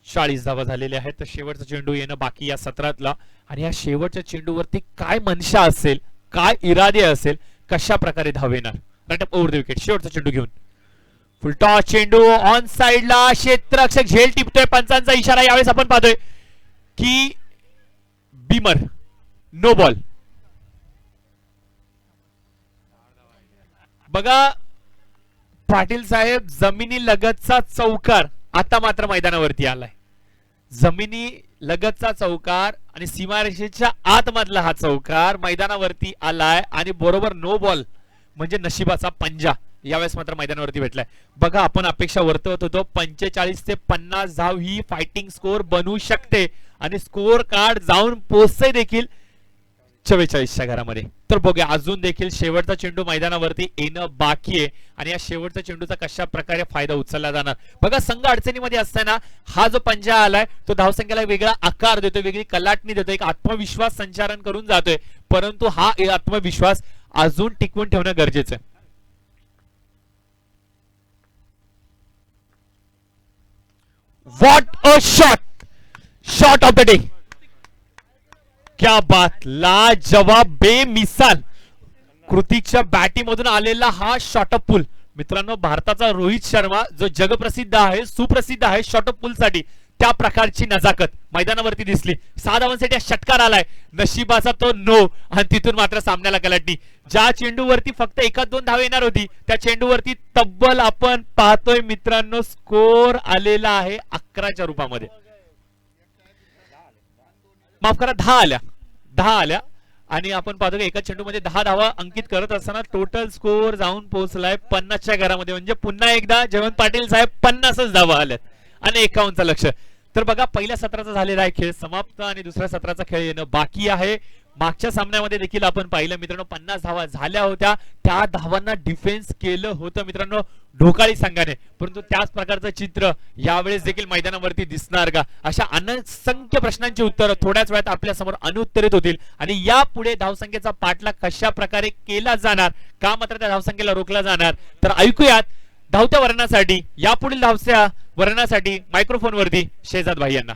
40 धावा झालेल्या आहेत. तर शेवटचा चेंडू येणं बाकी या सत्रातला आणि या शेवटच्या चेंडूवरती काय मनशा असेल, काय इरादे असेल, कशा प्रकारे धाव येणार. Right over the wicket. शेवटचा चेंडू घेऊन फुलटॉस चेंडू ऑन साइडला, क्षेत्ररक्षक झेल टिपतोय, पंचांचा इशारा. यावेळेस आपण पाहतोय की बीमर नो बॉल. बघा पाटील साहेब, जमिनी लगतचा चौकार आता मात्र मैदानावरती आलाय. जमिनी लगतचा चौकार आणि सीमारेषेच्या आतमधला हा चौकार मैदानावरती आलाय आणि बरोबर नो बॉल म्हणजे नशिबाचा पंजा यावेळेस मात्र मैदानावरती भेटलाय. बघा, आपण अपेक्षा वर्तवत होतो 45 ते 50 धाव ही फायटिंग स्कोर बनवू शकते आणि स्कोर कार्ड जाऊन पोहोचते देखील 44च्या घरामध्ये. तर बघूया अजून देखील शेवटचा चेंडू मैदानावरती येणं बाकी आहे आणि या शेवटच्या चेंडूचा कशा प्रकारे फायदा उचलला जाणार. बघा संघ अडचणीमध्ये असताना हा जो पंजा आलाय तो धावसंख्येला वेगळा आकार देतोय, वेगळी कलाटणी देतोय, एक आत्मविश्वास संचारण करून जातोय, परंतु हा आत्मविश्वास अजून टिकवून ठेवणं गरजेचं आहे. What a shot, shot of the day. क्या बात, लाजवाब, बेमिसाल कृतिकच्या बॅटिंग मधून आलेला हा शॉट ऑफ पुल. मित्रांनो भारताचा रोहित शर्मा जो जगप्रसिद्ध आहे, सुप्रसिद्ध आहे शॉट ऑफ पुल साठी, त्या प्रकारची नजाकत मैदानावरती दिसली. 6 धावांसाठी षटकार आलाय, नशिबाचा तो नो आणि तिथून मात्र सामन्याला कलाटणी. ज्या चेंडूवरती फक्त 1-2 धाव येणार होती त्या चेंडूवरती तब्बल आपण पाहतोय मित्रांनो स्कोर आलेला आहे 11च्या रूपामध्ये. माफ करा 10 आल्या आणि आपण पाहतो की एका चेंडूमध्ये 10 धावा अंकित करत असताना टोटल स्कोर जाऊन पोहोचलाय 50च्या घरामध्ये. म्हणजे पुन्हा एकदा जयवंत पाटील साहेब 50च धावा आल्यात आणि 51चं लक्ष. तर बघा पहिल्या सत्राचा झालेला आहे खेळ समाप्त आणि दुसऱ्या सत्राचा खेळ येणं बाकी आहे. मागच्या सामन्यामध्ये देखील आपण पाहिलं मित्रांनो 50 धावा झाल्या होत्या, त्या धावांना डिफेन्स केलं होतं मित्रांनो ढोकाळी संघाने, परंतु त्याच प्रकारचं चित्र यावेळेस देखील मैदानावरती दिसणार का, अशा असंख्य प्रश्नांची उत्तरं थोड्याच वेळात आपल्या समोर अनुत्तरित होतील. आणि यापुढे धावसंख्येचा पाठलाग कशा प्रकारे केला जाणार, का मात्र त्या धावसंख्येला रोखला जाणार, तर ऐकूयात धावत्या वर्णासाठी, यापुढील धावत्या वर्णासाठी मायक्रोफोन वरती शेजाद भाई यांना.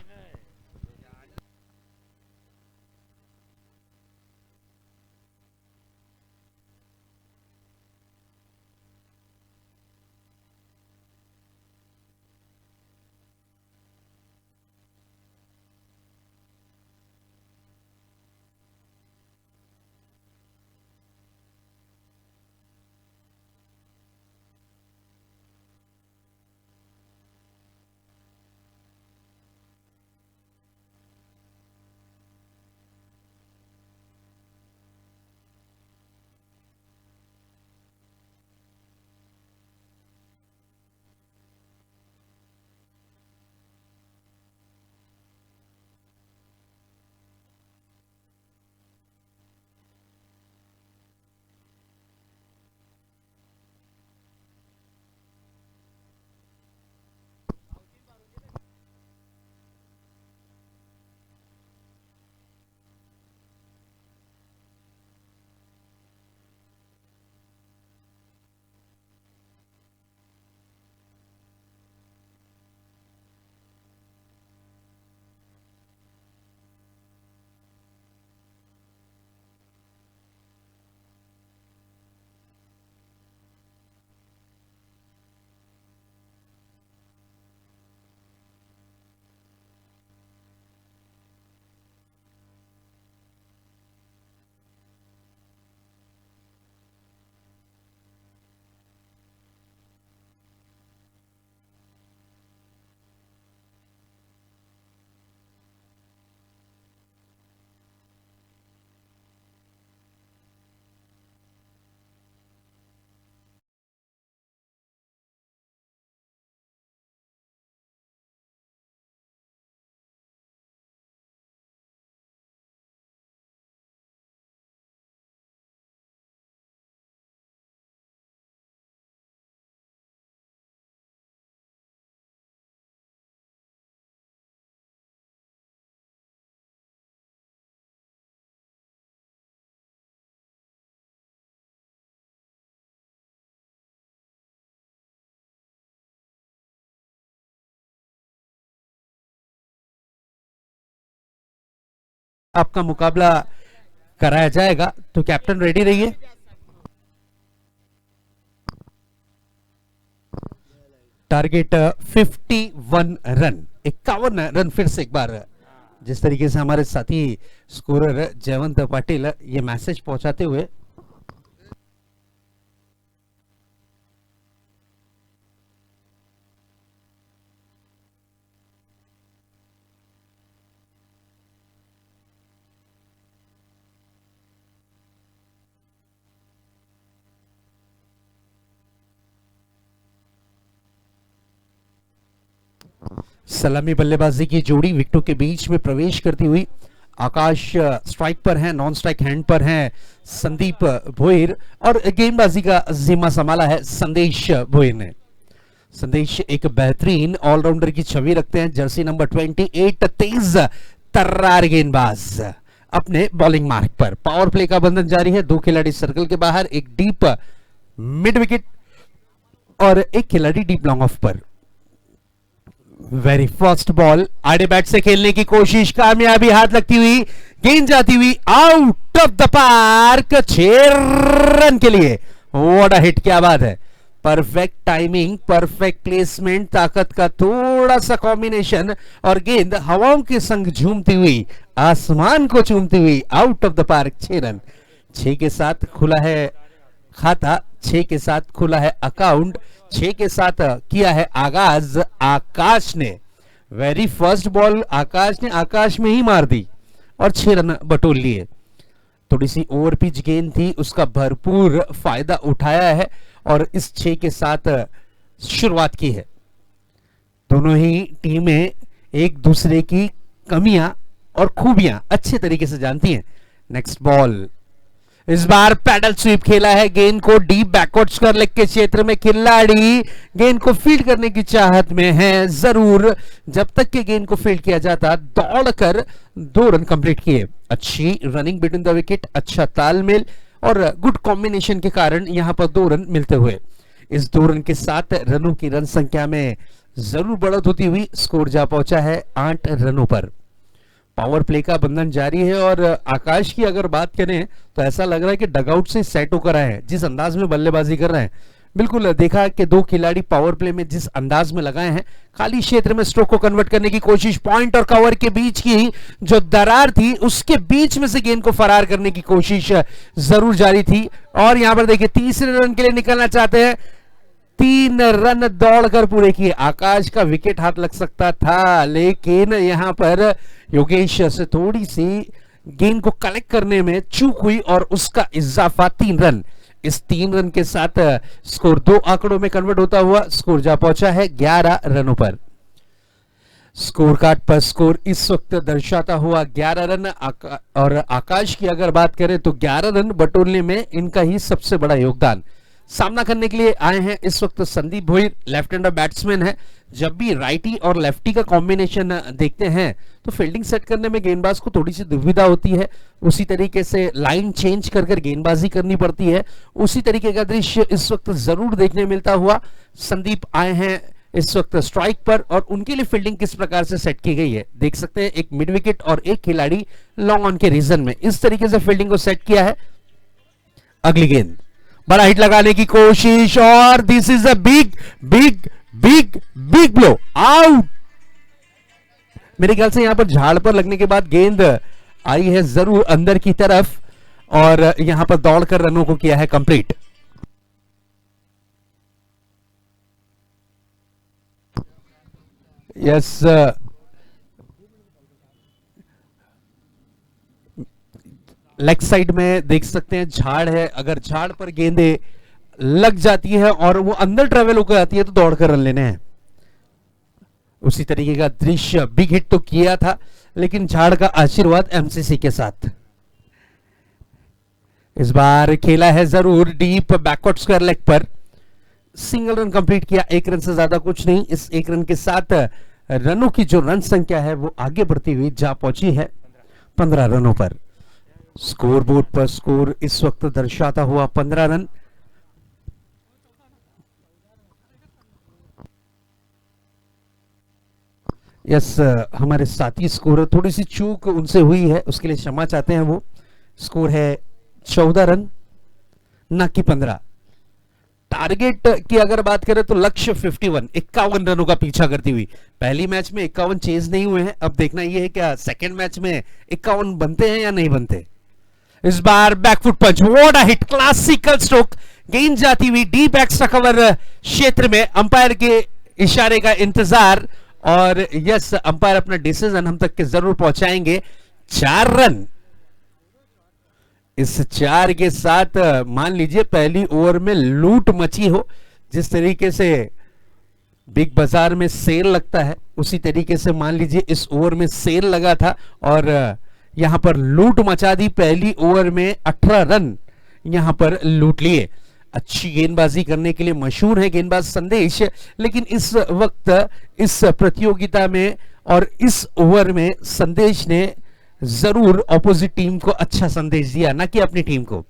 आपका मुकाबला कराया जाएगा, तो कैप्टन रेडी रहिए. Target 51 run, 51 run. फिर से एक बार जिस तरीके से हमारे साथी स्कोरर जयवंत पाटिल ये मैसेज पहुंचाते हुए सलामी बल्लेबाजी की जोड़ी विकेटों के बीच में प्रवेश करती हुई आकाश स्ट्राइक पर हैं, नॉन स्ट्राइक हैंड पर हैं संदीप भोईर, और गेंदबाजी का जिम्मा संभाला है संदेश भोईर ने। संदेश एक बेहतरीन ऑलराउंडर की छवि रखते हैं, जर्सी नंबर 28, तेज तर्रार गेंदबाज अपने बॉलिंग मार्क पर। पावर प्ले का बंधन जारी है, 2 खिलाड़ी सर्कल के बाहर, एक डीप मिड विकेट और एक खिलाड़ी डीप लॉन्ग ऑफ पर। वेरी फर्स्ट बॉल, आड़े बैट से खेलने की कोशिश, कामयाबी हाथ लगती हुई, गेंद जाती हुई out of the park, 6 run के लिए। व्हाट अ हिट, क्या बात है, परफेक्ट टाइमिंग, परफेक्ट प्लेसमेंट, ताकत का थोड़ा सा कॉम्बिनेशन और गेंद हवाओं के संग झूमती हुई, आसमान को चूमती हुई, out of the park, 6 run. 6 के साथ खुला है खाता, 6 के साथ खुला है अकाउंट, 6 के साथ किया है आगाज आकाश ने। वेरी फर्स्ट बॉल आकाश ने आकाश में ही मार दी और 6 रन बटोर लिए। थोड़ी सी ओवर पिच गेंद थी, उसका भरपूर फायदा उठाया है और इस 6 के साथ शुरुआत की है। दोनों ही टीमें एक दूसरे की कमियां और खूबियां अच्छे तरीके से जानती हैं। नेक्स्ट बॉल, इस बार पैडल स्वीप खेला है, गेंद को डीप बैकवर्ड स्क्वायर लेग के क्षेत्र में, खिलाड़ी गेंद को फील्ड करने की चाहत में है जरूर। जब तक कि गेंद को फील्ड किया जाता, दौड़कर 2 रन कंप्लीट किए। अच्छी रनिंग बिटवीन द विकेट, अच्छा तालमेल और गुड कॉम्बिनेशन के कारण यहां पर 2 रन मिलते हुए इस 2 रन के साथ रनों की रन संख्या में जरूर बढ़त होती हुई स्कोर जा पहुंचा है 8 रनों पर। पावर प्ले का बंधन जारी है और आकाश की अगर बात करें तो ऐसा लग रहा है कि डगआउट से सेट होकर आए हैं, जिस अंदाज में बल्लेबाजी कर रहे हैं। बिल्कुल देखा कि 2 खिलाड़ी पावर प्ले में जिस अंदाज में लगाए हैं, खाली क्षेत्र में स्ट्रोक को कन्वर्ट करने की कोशिश, पॉइंट और कवर के बीच की जो दरार थी उसके बीच में से गेंद को फरार करने की कोशिश जरूर जारी थी। और यहां पर देखिए तीसरे रन के लिए निकलना चाहते हैं, 3 रन दौड़कर पूरे किए। आकाश का विकेट हाथ लग सकता था, लेकिन यहां पर योगेश से थोड़ी सी गेंद को कलेक्ट करने में चूक हुई और उसका इजाफा 3 रन। इस 3 रन के साथ स्कोर 2 आंकड़ों में कन्वर्ट होता हुआ स्कोर जा पहुंचा है 11 रनों पर। स्कोर कार्ड पर स्कोर इस वक्त दर्शाता हुआ 11 रन। और आकाश की अगर बात करें तो 11 रन बटोरने में इनका ही सबसे बड़ा योगदान। सामना करने के लिए आए हैं इस वक्त Sandeep Bhoir, left hander batsman है। जब भी राइटी और लेफ्टी का कॉम्बिनेशन देखते हैं तो फील्डिंग सेट करने में गेंदबाज को थोड़ी सी दुविधा होती है, उसी तरीके से लाइन चेंज कर कर गेंदबाजी करनी पड़ती है। उसी तरीके का दृश्य इस वक्त जरूर देखने मिलता हुआ। संदीप आए हैं इस वक्त स्ट्राइक पर और उनके लिए फील्डिंग किस प्रकार से सेट की गई है देख सकते हैं। एक मिड विकेट और एक खिलाड़ी लॉन्ग ऑन के रीजन में इस तरीके से फील्डिंग को सेट किया है। अगली गेंद, बड़ा हिट लगाने की कोशिश और this is a big big big big blow, out. मेरे ख्याल से यहां पर झाड़ पर लगने के बाद गेंद आई है जरूर अंदर की तरफ और यहां पर दौड़कर रनों को किया है कंप्लीट। यस, लेग साइड में देख सकते हैं झाड़ है, अगर झाड़ पर गेंदें लग जाती है और वो अंदर ट्रेवल होकर आती है तो दौड़कर रन लेने हैं। उसी तरीके का दृश्य, बिग हिट तो किया था लेकिन झाड़ का आशीर्वाद एमसीसी के साथ। इस बार खेला है जरूर डीप बैकवर्ड स्क्वायर लेग पर, सिंगल रन कंप्लीट किया, 1 रन से ज्यादा कुछ नहीं। इस 1 रन के साथ रनों की जो रन संख्या है वो आगे बढ़ती हुई जा पहुंची है 15 रनों पर। स्कोर बोर्ड पर स्कोर इस वक्त दर्शाता हुआ 15 रन। यस, हमारे साथी स्कोर थोड़ी सी चूक उनसे हुई है, उसके लिए क्षमा चाहते हैं। वो स्कोर है 14 रन ना कि 15। टारगेट की अगर बात करें तो लक्ष्य 51 रनों का पीछा करती हुई। पहली मैच में 51 चेज नहीं हुए हैं, अब देखना यह है क्या सेकेंड मैच में 51 बनते हैं या नहीं बनते। इस बार बैकफुट पंच, what a hit, classical stroke, गेंद जाती हुई डीप एक्स्ट्रा कवर क्षेत्र में, अंपायर के इशारे का इंतजार और यस, अंपायर अपना डिसीजन हम तक के जरूर पहुंचाएंगे। 4 रन। इस 4 के साथ मान लीजिए पहली ओवर में लूट मची हो, जिस तरीके से बिग बाजार में सेल लगता है उसी तरीके से मान लीजिए इस ओवर में सेल लगा था और यहां पर लूट मचा दी, पहली ओवर में 18 रन यहां पर लूट लिए। अच्छी गेंदबाजी करने के लिए मशहूर है गेंदबाज संदेश, लेकिन इस वक्त इस प्रतियोगिता में और इस ओवर में संदेश ने जरूर ऑपोजिट टीम को अच्छा संदेश दिया, ना कि अपनी टीम को।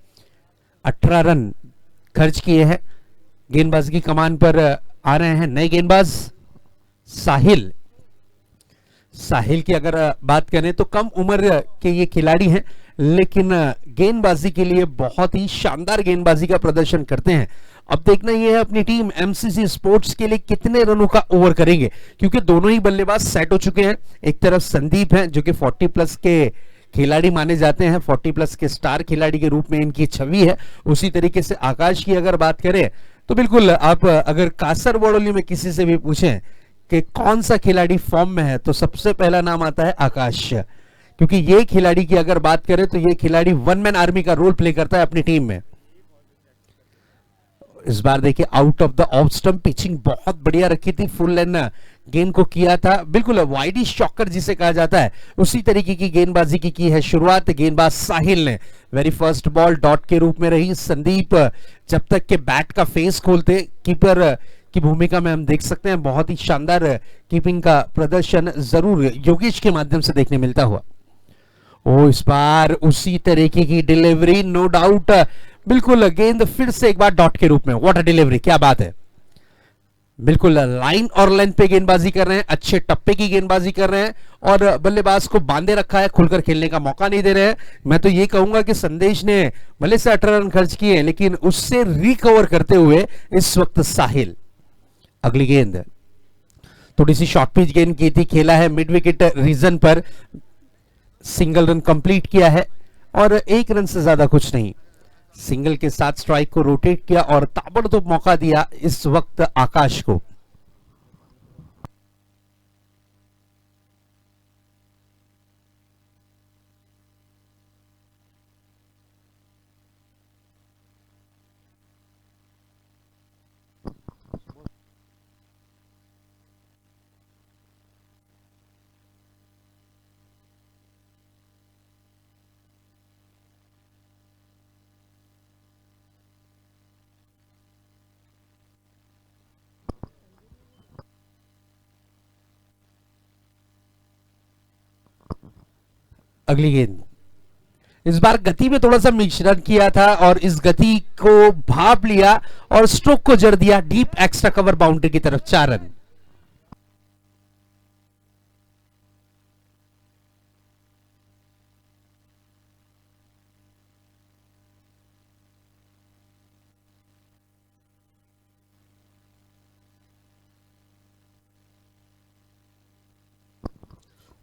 18 रन खर्च किए हैं। गेंदबाजी की कमान पर आ रहे हैं नए गेंदबाज साहिल। साहिल की अगर बात करें तो कम उम्र के ये खिलाड़ी हैं, लेकिन गेंदबाजी के लिए बहुत ही शानदार गेंदबाजी का प्रदर्शन करते हैं। अब देखना यह है अपनी टीम एमसीसी स्पोर्ट्स के लिए कितने रनों का ओवर करेंगे, क्योंकि दोनों ही बल्लेबाज सेट हो चुके हैं। एक तरफ संदीप हैं जो कि 40 प्लस के खिलाड़ी माने जाते हैं, 40 प्लस के स्टार खिलाड़ी के रूप में इनकी छवि है। उसी तरीके से आकाश की अगर बात करें तो बिल्कुल आप अगर कासर बड़ोली में किसी से भी पूछें कि कौन सा खिलाड़ी फॉर्म में है तो सबसे पहला नाम आता है आकाश, क्योंकि ये खिलाड़ी की अगर बात करें तो ये खिलाड़ी वन मैन आर्मी का रोल प्ले करता है अपनी टीम में। इस बार देखिए out of the off stump, pitching बहुत बढ़िया रखी थी, फुल लेन गेंद को किया था, बिल्कुल वाइडी शॉकर जिसे कहा जाता है उसी तरीके की गेंदबाजी की है शुरुआत गेंदबाज साहिल ने। वेरी फर्स्ट बॉल डॉट के रूप में रही। संदीप जब तक के बैट का फेस खोलते कीपर की भूमिका में हम देख सकते हैं, बहुत ही शानदार कीपिंग का प्रदर्शन जरूर योगेश के माध्यम से देखने मिलता हुआ। ओ इस बार उसी तरीके की डिलीवरी, नो डाउट, बिल्कुल गेंद फिर से एक बार डॉट के रूप में। व्हाट अ डिलीवरी, क्या बात है, बिल्कुल लाइन और लेंथ पे गेंदबाजी कर रहे हैं, अच्छे टप्पे की गेंदबाजी कर रहे हैं और बल्लेबाज को बांधे रखा है, खुलकर खेलने का मौका नहीं दे रहे हैं। मैं तो ये कहूंगा कि संदेश ने भले से 18 रन खर्च किए, लेकिन उससे रिकवर करते हुए इस वक्त साहिल। अगली गेंद थोड़ी सी शॉर्ट पिच गेंद की थी, खेला है मिड विकेट रीजन पर, सिंगल रन कंप्लीट किया है और 1 रन से ज्यादा कुछ नहीं। सिंगल के साथ स्ट्राइक को रोटेट किया और ताबड़तोड़ मौका दिया इस वक्त आकाश को। अगली गेंद, इस बार गति में थोड़ा सा मिश्रण किया था और इस गति को भाप लिया और स्ट्रोक को जड़ दिया डीप एक्स्ट्रा कवर बाउंड्री की तरफ। 4 रन।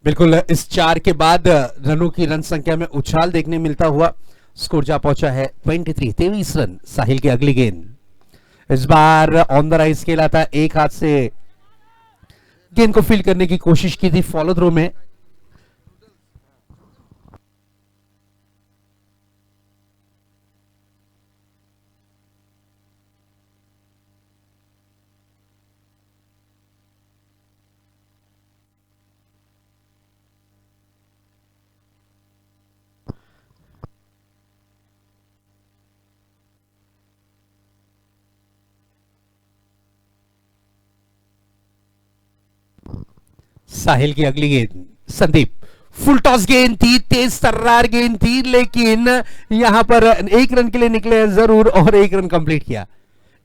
बिल्कुल इस 4 के बाद रनों की रन संख्या में उछाल देखने मिलता हुआ स्कोर जा पहुंचा है 23 रन। साहिल की अगली गेंद, इस बार ऑन द राइज खेला था, एक हाथ से गेंद को फील्ड करने की कोशिश की थी फॉलो थ्रो में। साहिल की अगली गेंद, संदीप, फुल टॉस गेंद थी, तेज तर्रार गेंद थी, लेकिन यहां पर 1 रन के लिए निकले हैं जरूर और 1 रन कंप्लीट किया।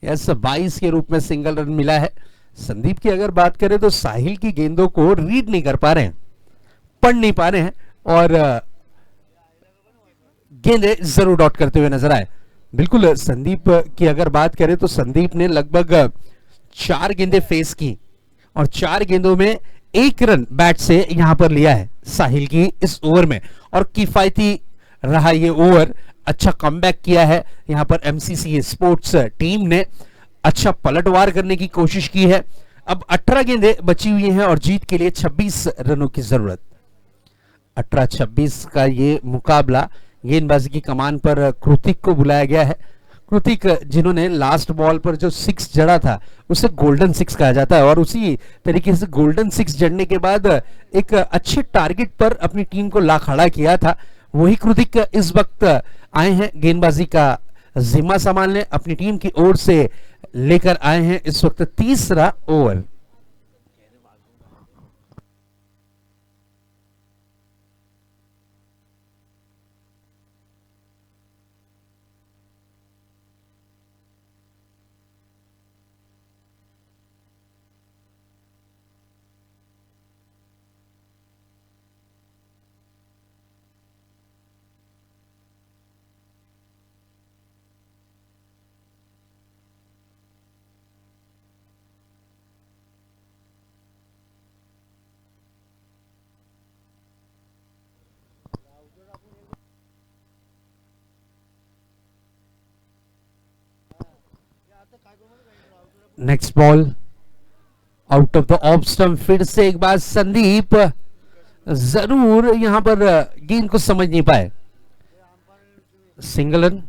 यस 22 के रूप में सिंगल रन मिला है। संदीप की अगर बात करें तो साहिल की गेंदों को रीड नहीं कर पा रहे हैं, पढ़ नहीं पा रहे हैं और गेंदें जरूर डॉट करते हुए नजर आए। बिल्कुल संदीप की अगर बात करें तो संदीप ने लगभग 4 गेंदें फेस की और 4 गेंदों में 1 रन बैट से यहां पर लिया है साहिल की इस ओवर में और किफायती रहा ये ओवर। अच्छा कमबैक किया है यहां पर एमसीसी स्पोर्ट्स टीम ने, अच्छा पलटवार करने की कोशिश की है। अब 18 गेंदें बची हुई हैं और जीत के लिए 26 रनों की जरूरत। 18-26 का ये मुकाबला, गेंदबाजी की कमान पर कृतिक को बुलाया गया है। कृतिक जिन्होंने लास्ट बॉल पर जो सिक्स जड़ा था उसे गोल्डन सिक्स कहा जाता है, और उसी तरीके से गोल्डन सिक्स जड़ने के बाद एक अच्छे टारगेट पर अपनी टीम को ला खड़ा किया था, वही कृतिक इस वक्त आए हैं गेंदबाजी का जिम्मा संभालने। अपनी टीम की ओर से लेकर आए हैं इस वक्त तीसरा over. Next ball out of the off stump, फिर से एक बार संदीप जरूर यहां पर गेंद को समझ नहीं पाए, सिंगल रन।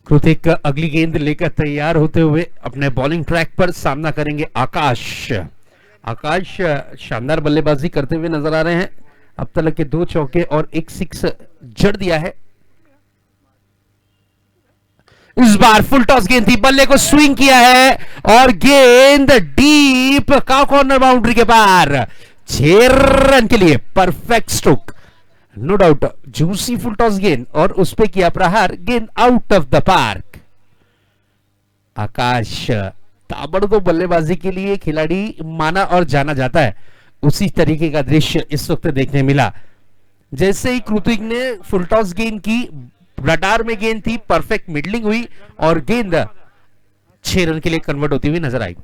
कृतिक अगली गेंद लेकर तैयार होते हुए अपने बॉलिंग ट्रैक पर सामना करेंगे आकाश। आकाश शानदार बल्लेबाजी करते हुए नजर आ रहे हैं, अब तक के 2 चौके और 1 सिक्स जड़ दिया है। इस बार फुल टॉस गेंद थी, बल्ले को स्विंग किया है और गेंद डीप का कॉर्नर बाउंड्री के पार, 6 रन के लिए perfect stroke. No doubt juicy full toss गेंद और उस पे किया प्रहार, गेंद out of the park. Akash ताबड़तोड़ बल्लेबाजी के लिए खिलाड़ी माना और जाना जाता है, उसी तरीके का दृश्य इस वक्त देखने मिला। जैसे ही कृतिक ने फुल टॉस गेंद की, रडार में गेंद थी, परफेक्ट मिडलिंग हुई और गेंद 6 रन के लिए कन्वर्ट होती हुई नजर आई।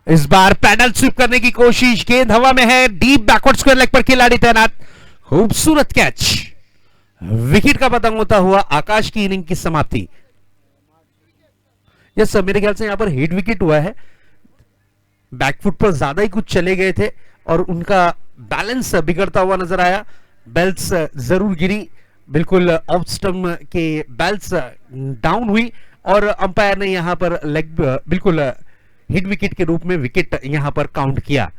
इस बार पैडल स्वीप करने की कोशिश, गेंद हवा में है, डीप बैकवर्ड स्क्वायर लेग पर खिलाड़ी तैनात, खूबसूरत कैच, विकेट का पतंग होता हुआ आकाश की इनिंग की समाप्ति। यस सर, मेरे ख्याल से यहां पर हिट विकेट हुआ है, बैकफुट पर ज्यादा ही कुछ चले गए थे और उनका बैलेंस बिगड़ता हुआ नजर आया, बेल्स जरूर गिरी, बिल्कुल ऑफ स्टंप के बेल्स डाउन हुई और अंपायर ने यहां पर लेग बिल्कुल हिट विकेट के रूप में विकेट यहां पर काउंट किया।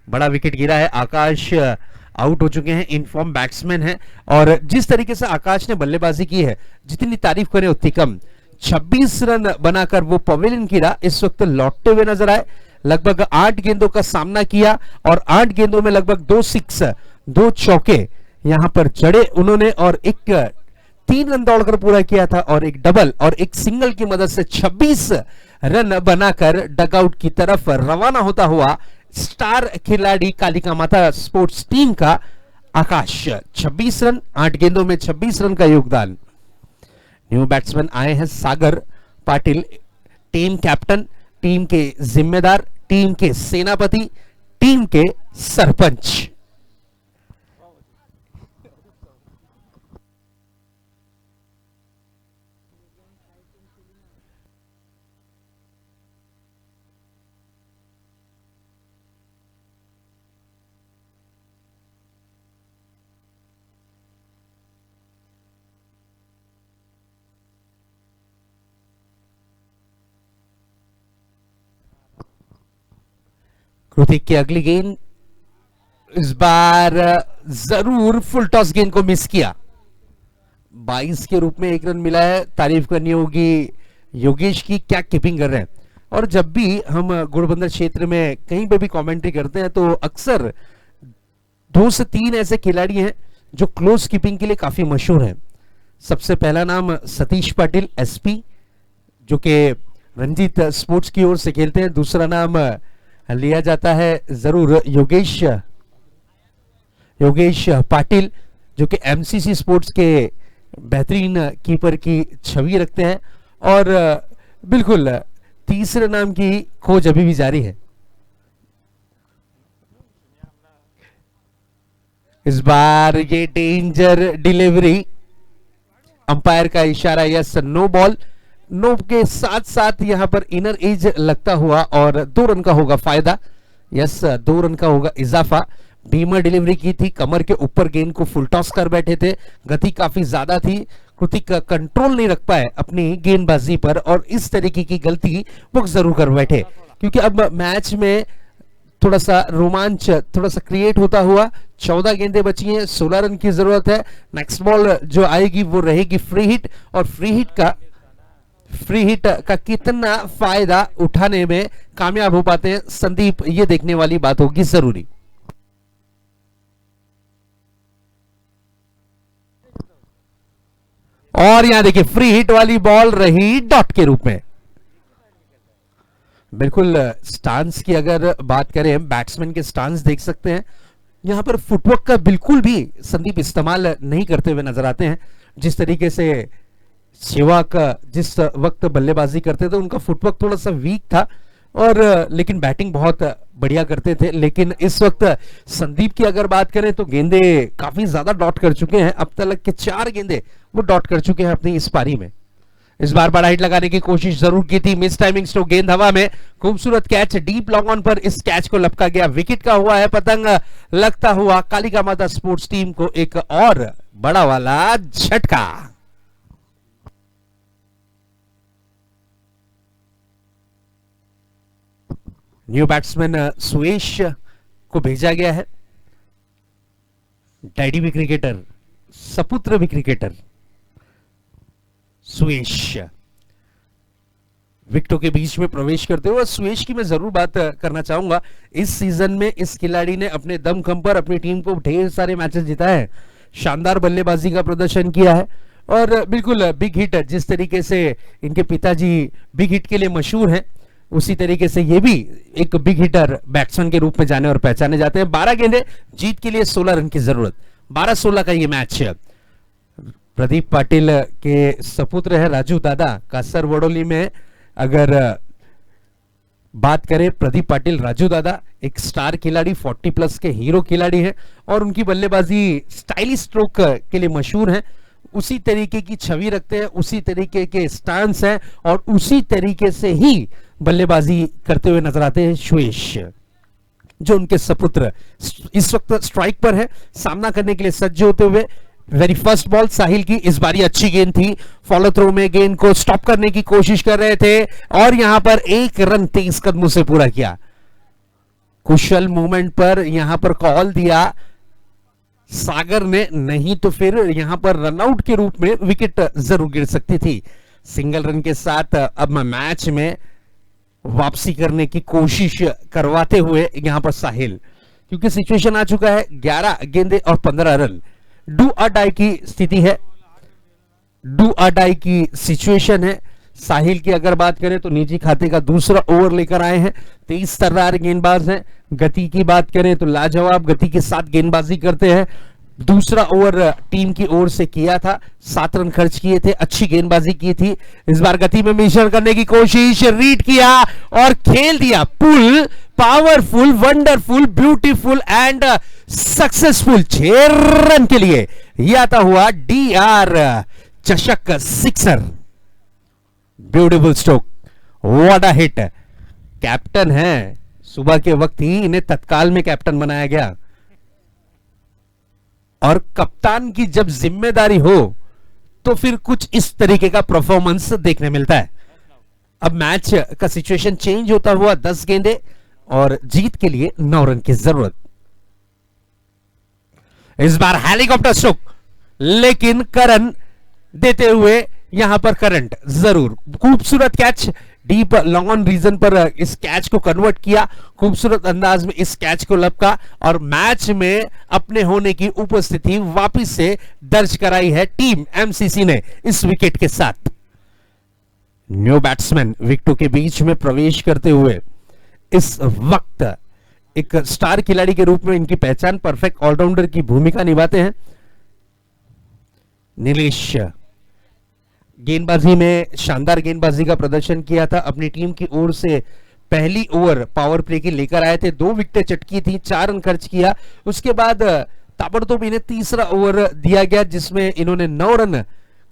बड़ा विकेट गिरा है, आकाश आउट हो चुके हैं, इनफॉर्म बैट्समैन है और जिस तरीके से आकाश ने बल्लेबाजी की है, जितनी तारीफ करें उतनी कम। 26 रन बनाकर वो पवेलियन की राह इस वक्त लौटते हुए नजर आए, लगभग 8 गेंदों का सामना किया और 8 गेंदों में लगभग 2 सिक्स 2 चौके यहां पर जड़े उन्होंने और एक 3 रन दौड़कर पूरा किया था और एक डबल और एक सिंगल की मदद से 26 रन बनाकर डगआउट की तरफ रवाना होता हुआ स्टार खिलाड़ी कालिका माता स्पोर्ट्स टीम का आकाश। 26 रन, 8 गेंदों में 26 रन का योगदान। न्यू बैट्समैन आए हैं सागर पाटिल, टीम कैप्टन, टीम के जिम्मेदार, टीम के सेनापति, टीम के सरपंच। कृतिक की अगली गेंद, इस बार जरूर फुल टॉस गेंद को मिस किया। 22 के रूप में 1 रन मिला है, तारीफ करनी होगी योगेश की क्या कीपिंग कर रहे हैं। और जब भी हम घोड़बंदर क्षेत्र में कहीं पे भी कमेंट्री करते हैं तो अक्सर 2 से 3 ऐसे खिलाड़ी हैं जो क्लोज कीपिंग के लिए काफी मशहूर हैं। सबसे पहला नाम सतीश पाटिल एसपी, जो कि रंजीत स्पोर्ट्स की ओर से खेलते हैं। दूसरा नाम लिया जाता है जरूर योगेश पाटिल, जो कि एमसीसी स्पोर्ट्स के बेहतरीन कीपर की छवि रखते हैं। और बिल्कुल तीसरे नाम की खोज अभी भी जारी है। इस बार ये डेंजर डिलीवरी, अंपायर का इशारा यस, नो बॉल। नो के साथ साथ यहां पर इनर एज लगता हुआ और 2 रन का होगा फायदा। यस, 2 रन का होगा इजाफा। बीमर डिलीवरी की थी, कमर के ऊपर गेंद को फुल टॉस कर बैठे थे, गति काफी ज्यादा थी। कृतिक कंट्रोल नहीं रख पाए अपनी गेंदबाजी पर और इस तरीके की गलती वो जरूर कर बैठे, क्योंकि अब मैच में थोड़ा सा रोमांच थोड़ा सा क्रिएट होता हुआ 14 गेंदें बची हैं, 16 रन की जरूरत है। नेक्स्ट बॉल जो आएगी वो रहेगी फ्री हिट, और फ्री हिट का कितना फायदा उठाने में कामयाब हो पाते हैं संदीप, ये देखने वाली बात होगी जरूरी। और यहां देखिए फ्री हिट वाली बॉल रही डॉट के रूप में। बिल्कुल स्टांस की अगर बात करें, बैट्समैन के स्टांस देख सकते हैं, यहां पर फुटवर्क का बिल्कुल भी संदीप इस्तेमाल नहीं करते हुए नजर आते हैं। जिस तरीके से सेहवाग जिस वक्त बल्लेबाजी करते थे उनका फुटवर्क थोड़ा सा वीक था, और लेकिन बैटिंग बहुत बढ़िया करते थे। लेकिन इस वक्त संदीप की अगर बात करें तो गेंदे काफी ज्यादा डॉट कर चुके हैं, अब तक के 4 गेंदे वो डॉट कर चुके हैं अपनी इस पारी में। इस बार बड़ा हिट लगाने की कोशिश जरूर की थी, मिस टाइमिंग स्ट्रोक, गेंद हवा में, खूबसूरत कैच, डीप लॉन्ग ऑन पर इस कैच को लपका गया। विकेट का हुआ है पतंग लगता हुआ कालिका माता स्पोर्ट्स टीम को एक और बड़ा वाला झटका। न्यू बैट्समैन सुयेश को भेजा गया है। डैडी भी क्रिकेटर, सपुत्र भी क्रिकेटर, सुयेश विकेटों के बीच में प्रवेश करते हुए। सुयेश की मैं जरूर बात करना चाहूंगा, इस सीजन में इस खिलाड़ी ने अपने दमखम पर अपनी टीम को ढेर सारे मैचेस जिताए हैं, शानदार बल्लेबाजी का प्रदर्शन किया है, और बिल्कुल बिग हिट, जिस तरीके से इनके पिताजी बिग हिट के लिए मशहूर हैं, उसी तरीके से ये भी एक बिग हिटर बैट्समैन के रूप में जाने और पहचाने जाते हैं। 12 गेंदें, जीत के लिए 16 रन की जरूरत, 12-16 का ये मैच। प्रदीप पाटिल के सपुत्र है राजू दादा, कासर वडोली में अगर बात करें, प्रदीप पाटिल राजू दादा एक स्टार खिलाड़ी, 40+ के हीरो खिलाड़ी हैं, और उनकी बल्लेबाजी स्टाइलिश स्ट्रोक के लिए मशहूर है। उसी तरीके की छवि रखते हैं, उसी तरीके के स्टांस हैं, और उसी तरीके से ही बल्लेबाजी करते हुए नजर आते हैं सुयेश, जो उनके सपुत्र। इस वक्त स्ट्राइक पर है, सामना करने के लिए सज्ज होते हुए। वेरी फर्स्ट बॉल साहिल की, इस बारी अच्छी गेंद थी, फॉलो थ्रो में गेंद को स्टॉप करने की कोशिश कर रहे थे, और यहां पर 1 रन 23 कदमों से पूरा किया। कुशल मूवमेंट पर यहां पर कॉल दिया सागर ने, नहीं तो फिर यहां पर रनआउट के रूप में विकेट जरूर गिर सकती थी। सिंगल रन के साथ अब मैच में वापसी करने की कोशिश करवाते हुए यहां पर साहिल, क्योंकि सिचुएशन आ चुका है 11 गेंदे और 15 रन, डू और डाई की स्थिति है, डू और डाई की सिचुएशन है। साहिल की अगर बात करें तो निजी खाते का दूसरा ओवर लेकर आए हैं, 23 तर्रार गेंदबाज हैं। गति की बात करें तो लाजवाब गति के साथ गेंदबाजी करते हैं। दूसरा ओवर टीम की ओर से किया था, 7 रन खर्च किए थे, अच्छी गेंदबाजी की थी। इस बार गति में मिश्रण करने की कोशिश, रीड किया और खेल दिया pull, powerful, wonderful, beautiful and successful 6 run के लिए यह आता हुआ DR चषक sixer. Beautiful stroke, what a hit. Captain है, सुबह के वक्त ही इन्हें तत्काल में कैप्टन बनाया गया, और कप्तान की जब जिम्मेदारी हो तो फिर कुछ इस तरीके का परफॉर्मेंस देखने मिलता है। अब मैच का सिचुएशन चेंज होता हुआ 10 गेंदे और जीत के लिए 9 रन की जरूरत। इस बार हेलीकॉप्टर स्ट्रोक, लेकिन करन देते हुए यहां पर करंट जरूर, खूबसूरत catch, deep long on region पर इस कैच को कन्वर्ट किया, खूबसूरत अंदाज में इस कैच को लपका और मैच में अपने होने की उपस्थिति वापस से दर्ज कराई है टीम एमसीसी ने इस विकेट के साथ। न्यू बैट्समैन विकेटों के बीच में प्रवेश करते हुए इस वक्त एक स्टार खिलाड़ी के रूप में इनकी पहचान, परफेक्ट ऑलराउंडर की भूमिका निभाते हैं। नीलेश गेंदबाजी में शानदार गेंदबाजी का प्रदर्शन किया था, अपनी टीम की ओर से पहली ओवर पावर प्ले की लेकर आए थे, 2 विकेटें चटकी थी, 4 रन खर्च किया। उसके बाद ताबड़तोड़ इन्हें तीसरा ओवर दिया गया जिसमें इन्होंने 9 रन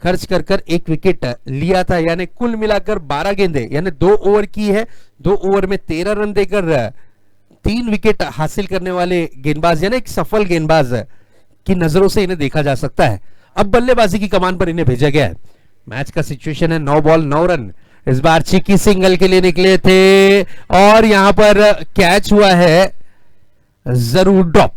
खर्च कर कर 1 विकेट लिया था, यानी कुल मिलाकर 12 गेंदें, यानी 2 ओवर की है, 2 ओवर में 13 रन देकर 3 विकेट हासिल करने वाले गेंदबाज, यानी एक सफल गेंदबाज की नजरों से इन्हें देखा जा सकता है। अब बल्लेबाजी की कमान पर इन्हें भेजा गया है। मैच का सिचुएशन है 9 बॉल 9 रन। इस बार चिकी सिंगल के लिए निकले थे और यहां पर कैच हुआ है जरूर ड्रॉप।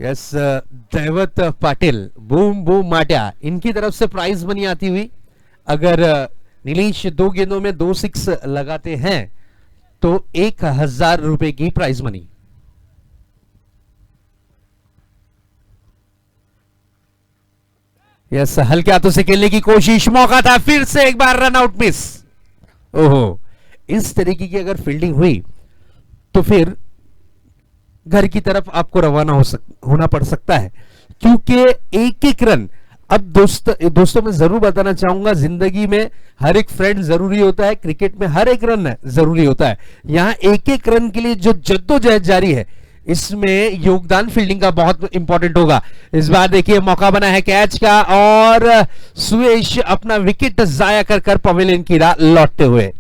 यस, दैवत पाटिल, बूम बूम माटिया, इनकी तरफ से प्राइज मनी आती हुई। अगर नीलेश 2 गेंदों में 2 6 लगाते हैं तो 1000 रुपए की प्राइज मनी। यस, हल्के हाथों से खेलने की कोशिश, मौका था, फिर से एक बार रन आउट मिस। ओहो, इस तरीके की अगर फील्डिंग हुई तो फिर घर की तरफ आपको रवाना होना पड़ सकता है, क्योंकि एक एक रन। अब दोस्तों मैं जरूर बताना चाहूंगा, जिंदगी में हर एक फ्रेंड जरूरी होता है, क्रिकेट में हर एक रन जरूरी होता है। यहां एक एक रन के लिए जो जद्दोजहद जारी है, इसमें योगदान फील्डिंग का बहुत इंपॉर्टेंट होगा। इस बार देखिए मौका बना है कैच का और सुयश अपना विकेट जाया कर कर पवेलियन की राह लौटते हुए।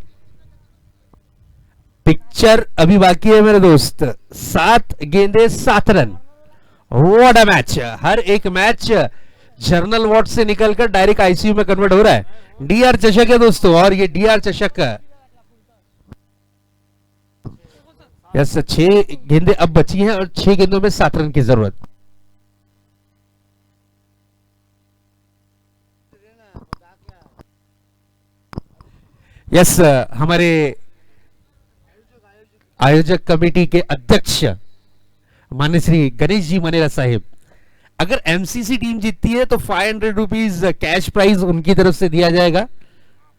पिक्चर अभी बाकी है मेरे दोस्त, 7 गेंदे 7 रन। What a match! हर एक मैच जर्नल वार्ड से निकलकर डायरेक्ट आईसीयू में कन्वर्ट हो रहा है। डीआर चषक है दोस्तों, और ये डीआर चषक, यस, 6 गेंदें अब बची हैं और 6 गेंदों में 7 रन की जरूरत। यस, हमारे आयोजक कमेटी के अध्यक्ष माननीय श्री गणेश जी मनेरा साहिब, अगर एमसीसी टीम जीतती है तो 500 रुपीज कैश प्राइज उनकी तरफ से दिया जाएगा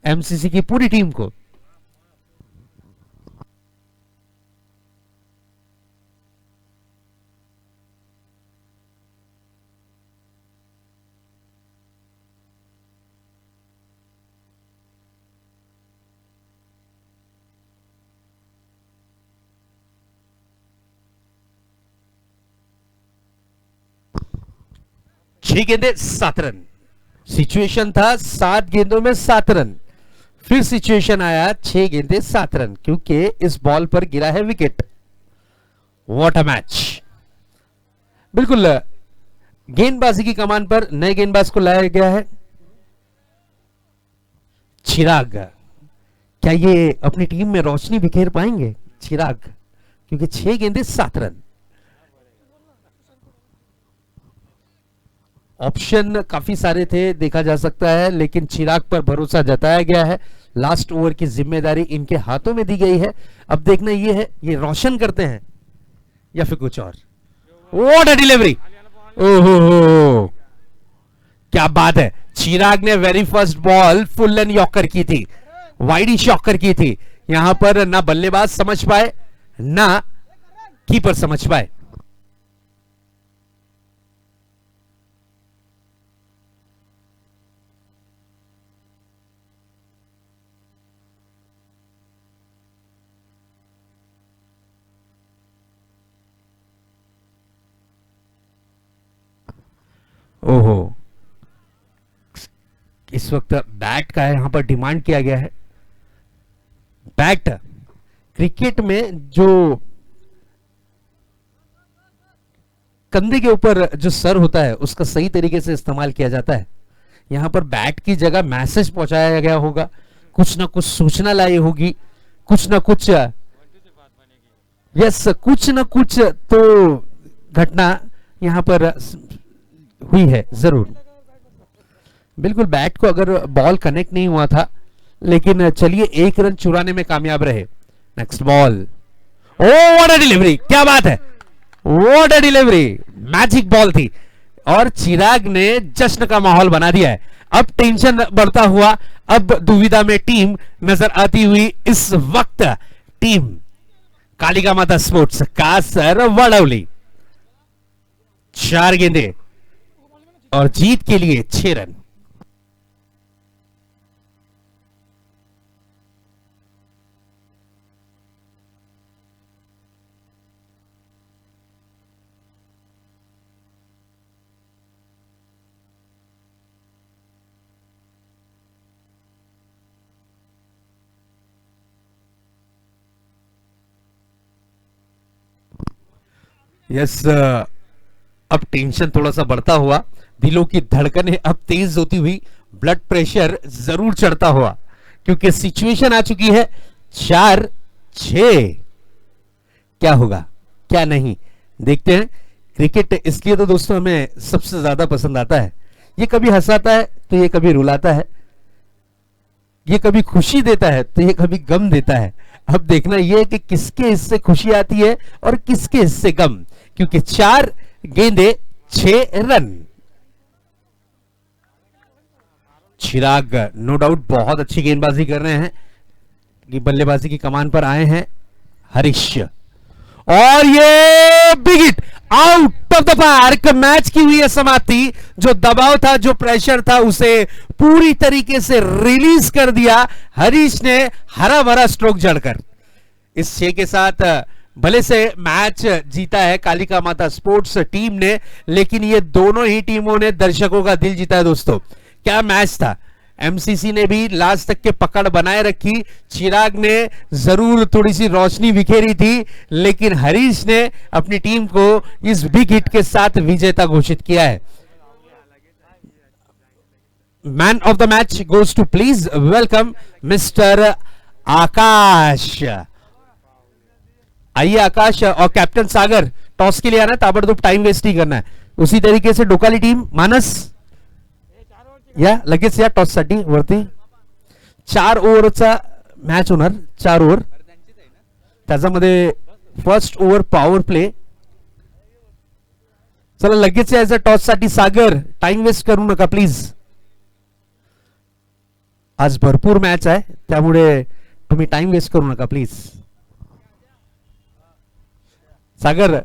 एमसीसी की पूरी टीम को। छह गेंदे 7 रन, सिचुएशन था 7 गेंदों में 7 रन, फिर सिचुएशन आया 6 गेंदे 7 रन, क्योंकि इस बॉल पर गिरा है विकेट। What a match! बिल्कुल गेंदबाजी की कमान पर नए गेंदबाज को लाया गया है चिराग। क्या ये अपनी टीम में रोशनी बिखेर पाएंगे चिराग? क्योंकि 6 गेंदे 7 रन। ऑप्शन काफी सारे थे देखा जा सकता है, लेकिन चिराग पर भरोसा जताया गया है। लास्ट ओवर की जिम्मेदारी इनके हाथों में दी गई है। अब देखना ये है, ये रोशन करते हैं या फिर कुछ और। What a delivery! ओहो, क्या बात है! चिराग ने वेरी फर्स्ट बॉल फुल एंड यॉर्कर की थी, वाइडी शॉकर की थी। यहां पर ना बल्लेबाज समझ पाए ना कीपर समझ पाए। ओहो, इस वक्त बैट का यहां पर डिमांड किया गया है। बैट क्रिकेट में जो कंधे के ऊपर जो सर होता है उसका सही तरीके से इस्तेमाल किया जाता है। यहाँ पर बैट की जगह मैसेज पहुंचाया गया होगा, कुछ ना कुछ सूचना लाई होगी, कुछ ना कुछ, यस, कुछ ना कुछ तो घटना यहाँ पर हुई है जरूर। बिल्कुल, बैट को अगर बॉल कनेक्ट नहीं हुआ था, लेकिन चलिए 1 रन चुराने में कामयाब रहे। Next ball, oh what a delivery, क्या बात है, what a delivery, magic ball थी और चिराग ने जश्न का माहौल बना दिया है। अब टेंशन बढ़ता हुआ, अब दुविधा में टीम नजर आती हुई इस वक्त टीम कालिका माता स्पोर्ट्स कासर वडौली। 4 गेंदे और जीत के लिए 6 रन। यस, अब टेंशन थोड़ा सा बढ़ता हुआ, दिलों की धड़कनें अब तेज होती हुई, ब्लड प्रेशर जरूर चढ़ता हुआ, क्योंकि सिचुएशन आ चुकी है 4-6। क्या होगा क्या नहीं, देखते हैं। क्रिकेट इसलिए तो दोस्तों हमें सबसे ज्यादा पसंद आता है। ये कभी हंसाता है तो ये कभी रुलाता है, ये कभी खुशी देता है तो ये कभी गम देता है। अब देखना यह है कि किसके हिस्से खुशी आती है और किसके हिस्से गम, क्योंकि 4 गेंदे 6 रन। चिराग नो डाउट बहुत अच्छी गेंदबाजी कर रहे हैं, कि बल्लेबाजी की कमान पर आए हैं हरीश, और ये big hit, out of the park. Match की हुई है समाप्ति। जो दबाव था, जो प्रेशर था, उसे पूरी तरीके से रिलीज कर दिया हरीश ने हरा भरा स्ट्रोक जड़कर। इस 6 के साथ भले से मैच जीता है कालिका माता स्पोर्ट्स टीम ने, लेकिन ये दोनों ही टीमों ने दर्शकों का दिल जीता है दोस्तों। क्या मैच था। एमसीसी ने भी लास्ट तक के पकड़ बनाए रखी, चिराग ने जरूर थोड़ी सी रोशनी बिखेरी थी, लेकिन हरीश ने अपनी टीम को इस बिग हिट के साथ विजेता घोषित किया है। Man of the match goes to, please welcome mister Akash. आइए आकाश और कैप्टन सागर, टॉस के लिए आना, ताबड़तोब टाइम वेस्ट नहीं करना है। उसी तरीके से डोकाली टीम मानस या लगेच या टॉस साठी वरती 4 ओव्हरचा मॅच होणार, 4 ओव्हर, त्याच्यामध्ये फर्स्ट ओव्हर पॉवर प्ले। चला लगेच यायचं टॉस साठी। सागर, टाइम वेस्ट करू नका प्लीज, आज भरपूर मॅच आहे, त्यामुळे तुम्ही टाइम वेस्ट करू नका प्लीज। सागर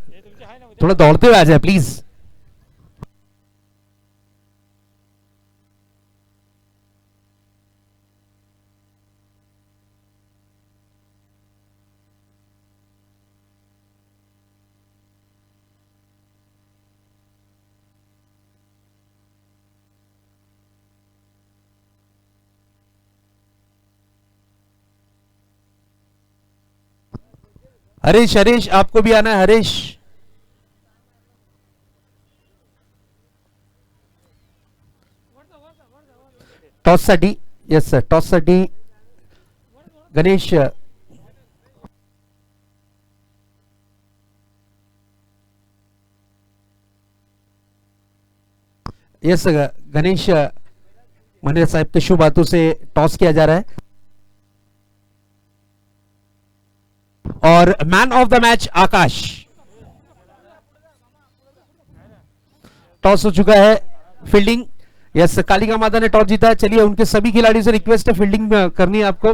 थोड़ा दौड़ते हुए आ जाए प्लीज। हरीश, हरीश आपको भी आना है हरीश। टॉस साठी, यस सर, टॉस साठी गणेश। यस गणेश मनेर साहब के शुभ हाथों से टॉस किया जा रहा है, और man of the match Akash. Toss हो चुका है, फील्डिंग, यस कालिका माता ने टॉस जीता है। चलिए उनके सभी खिलाड़ियों से रिक्वेस्ट है, फील्डिंग करनी है आपको।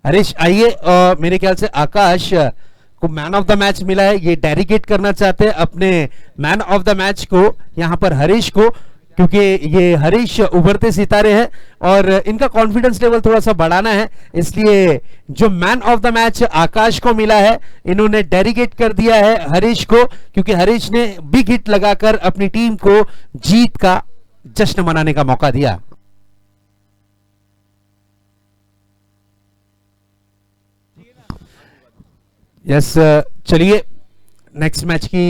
हरीश आइए, मेरे ख्याल से आकाश को मैन ऑफ द मैच मिला है, ये डेडिकेट करना चाहते हैं अपने मैन ऑफ द मैच को यहाँ पर हरीश को, क्योंकि ये हरीश उभरते सितारे हैं और इनका कॉन्फिडेंस लेवल थोड़ा सा बढ़ाना है, इसलिए जो मैन ऑफ द मैच आकाश को मिला है, इन्होंने डेडिकेट कर दिया है हरीश को, क्योंकि हरीश ने बिग हिट लगाकर अपनी टीम को जीत का जश्न मनाने का मौका दिया। यस, चलिए नेक्स्ट मैच की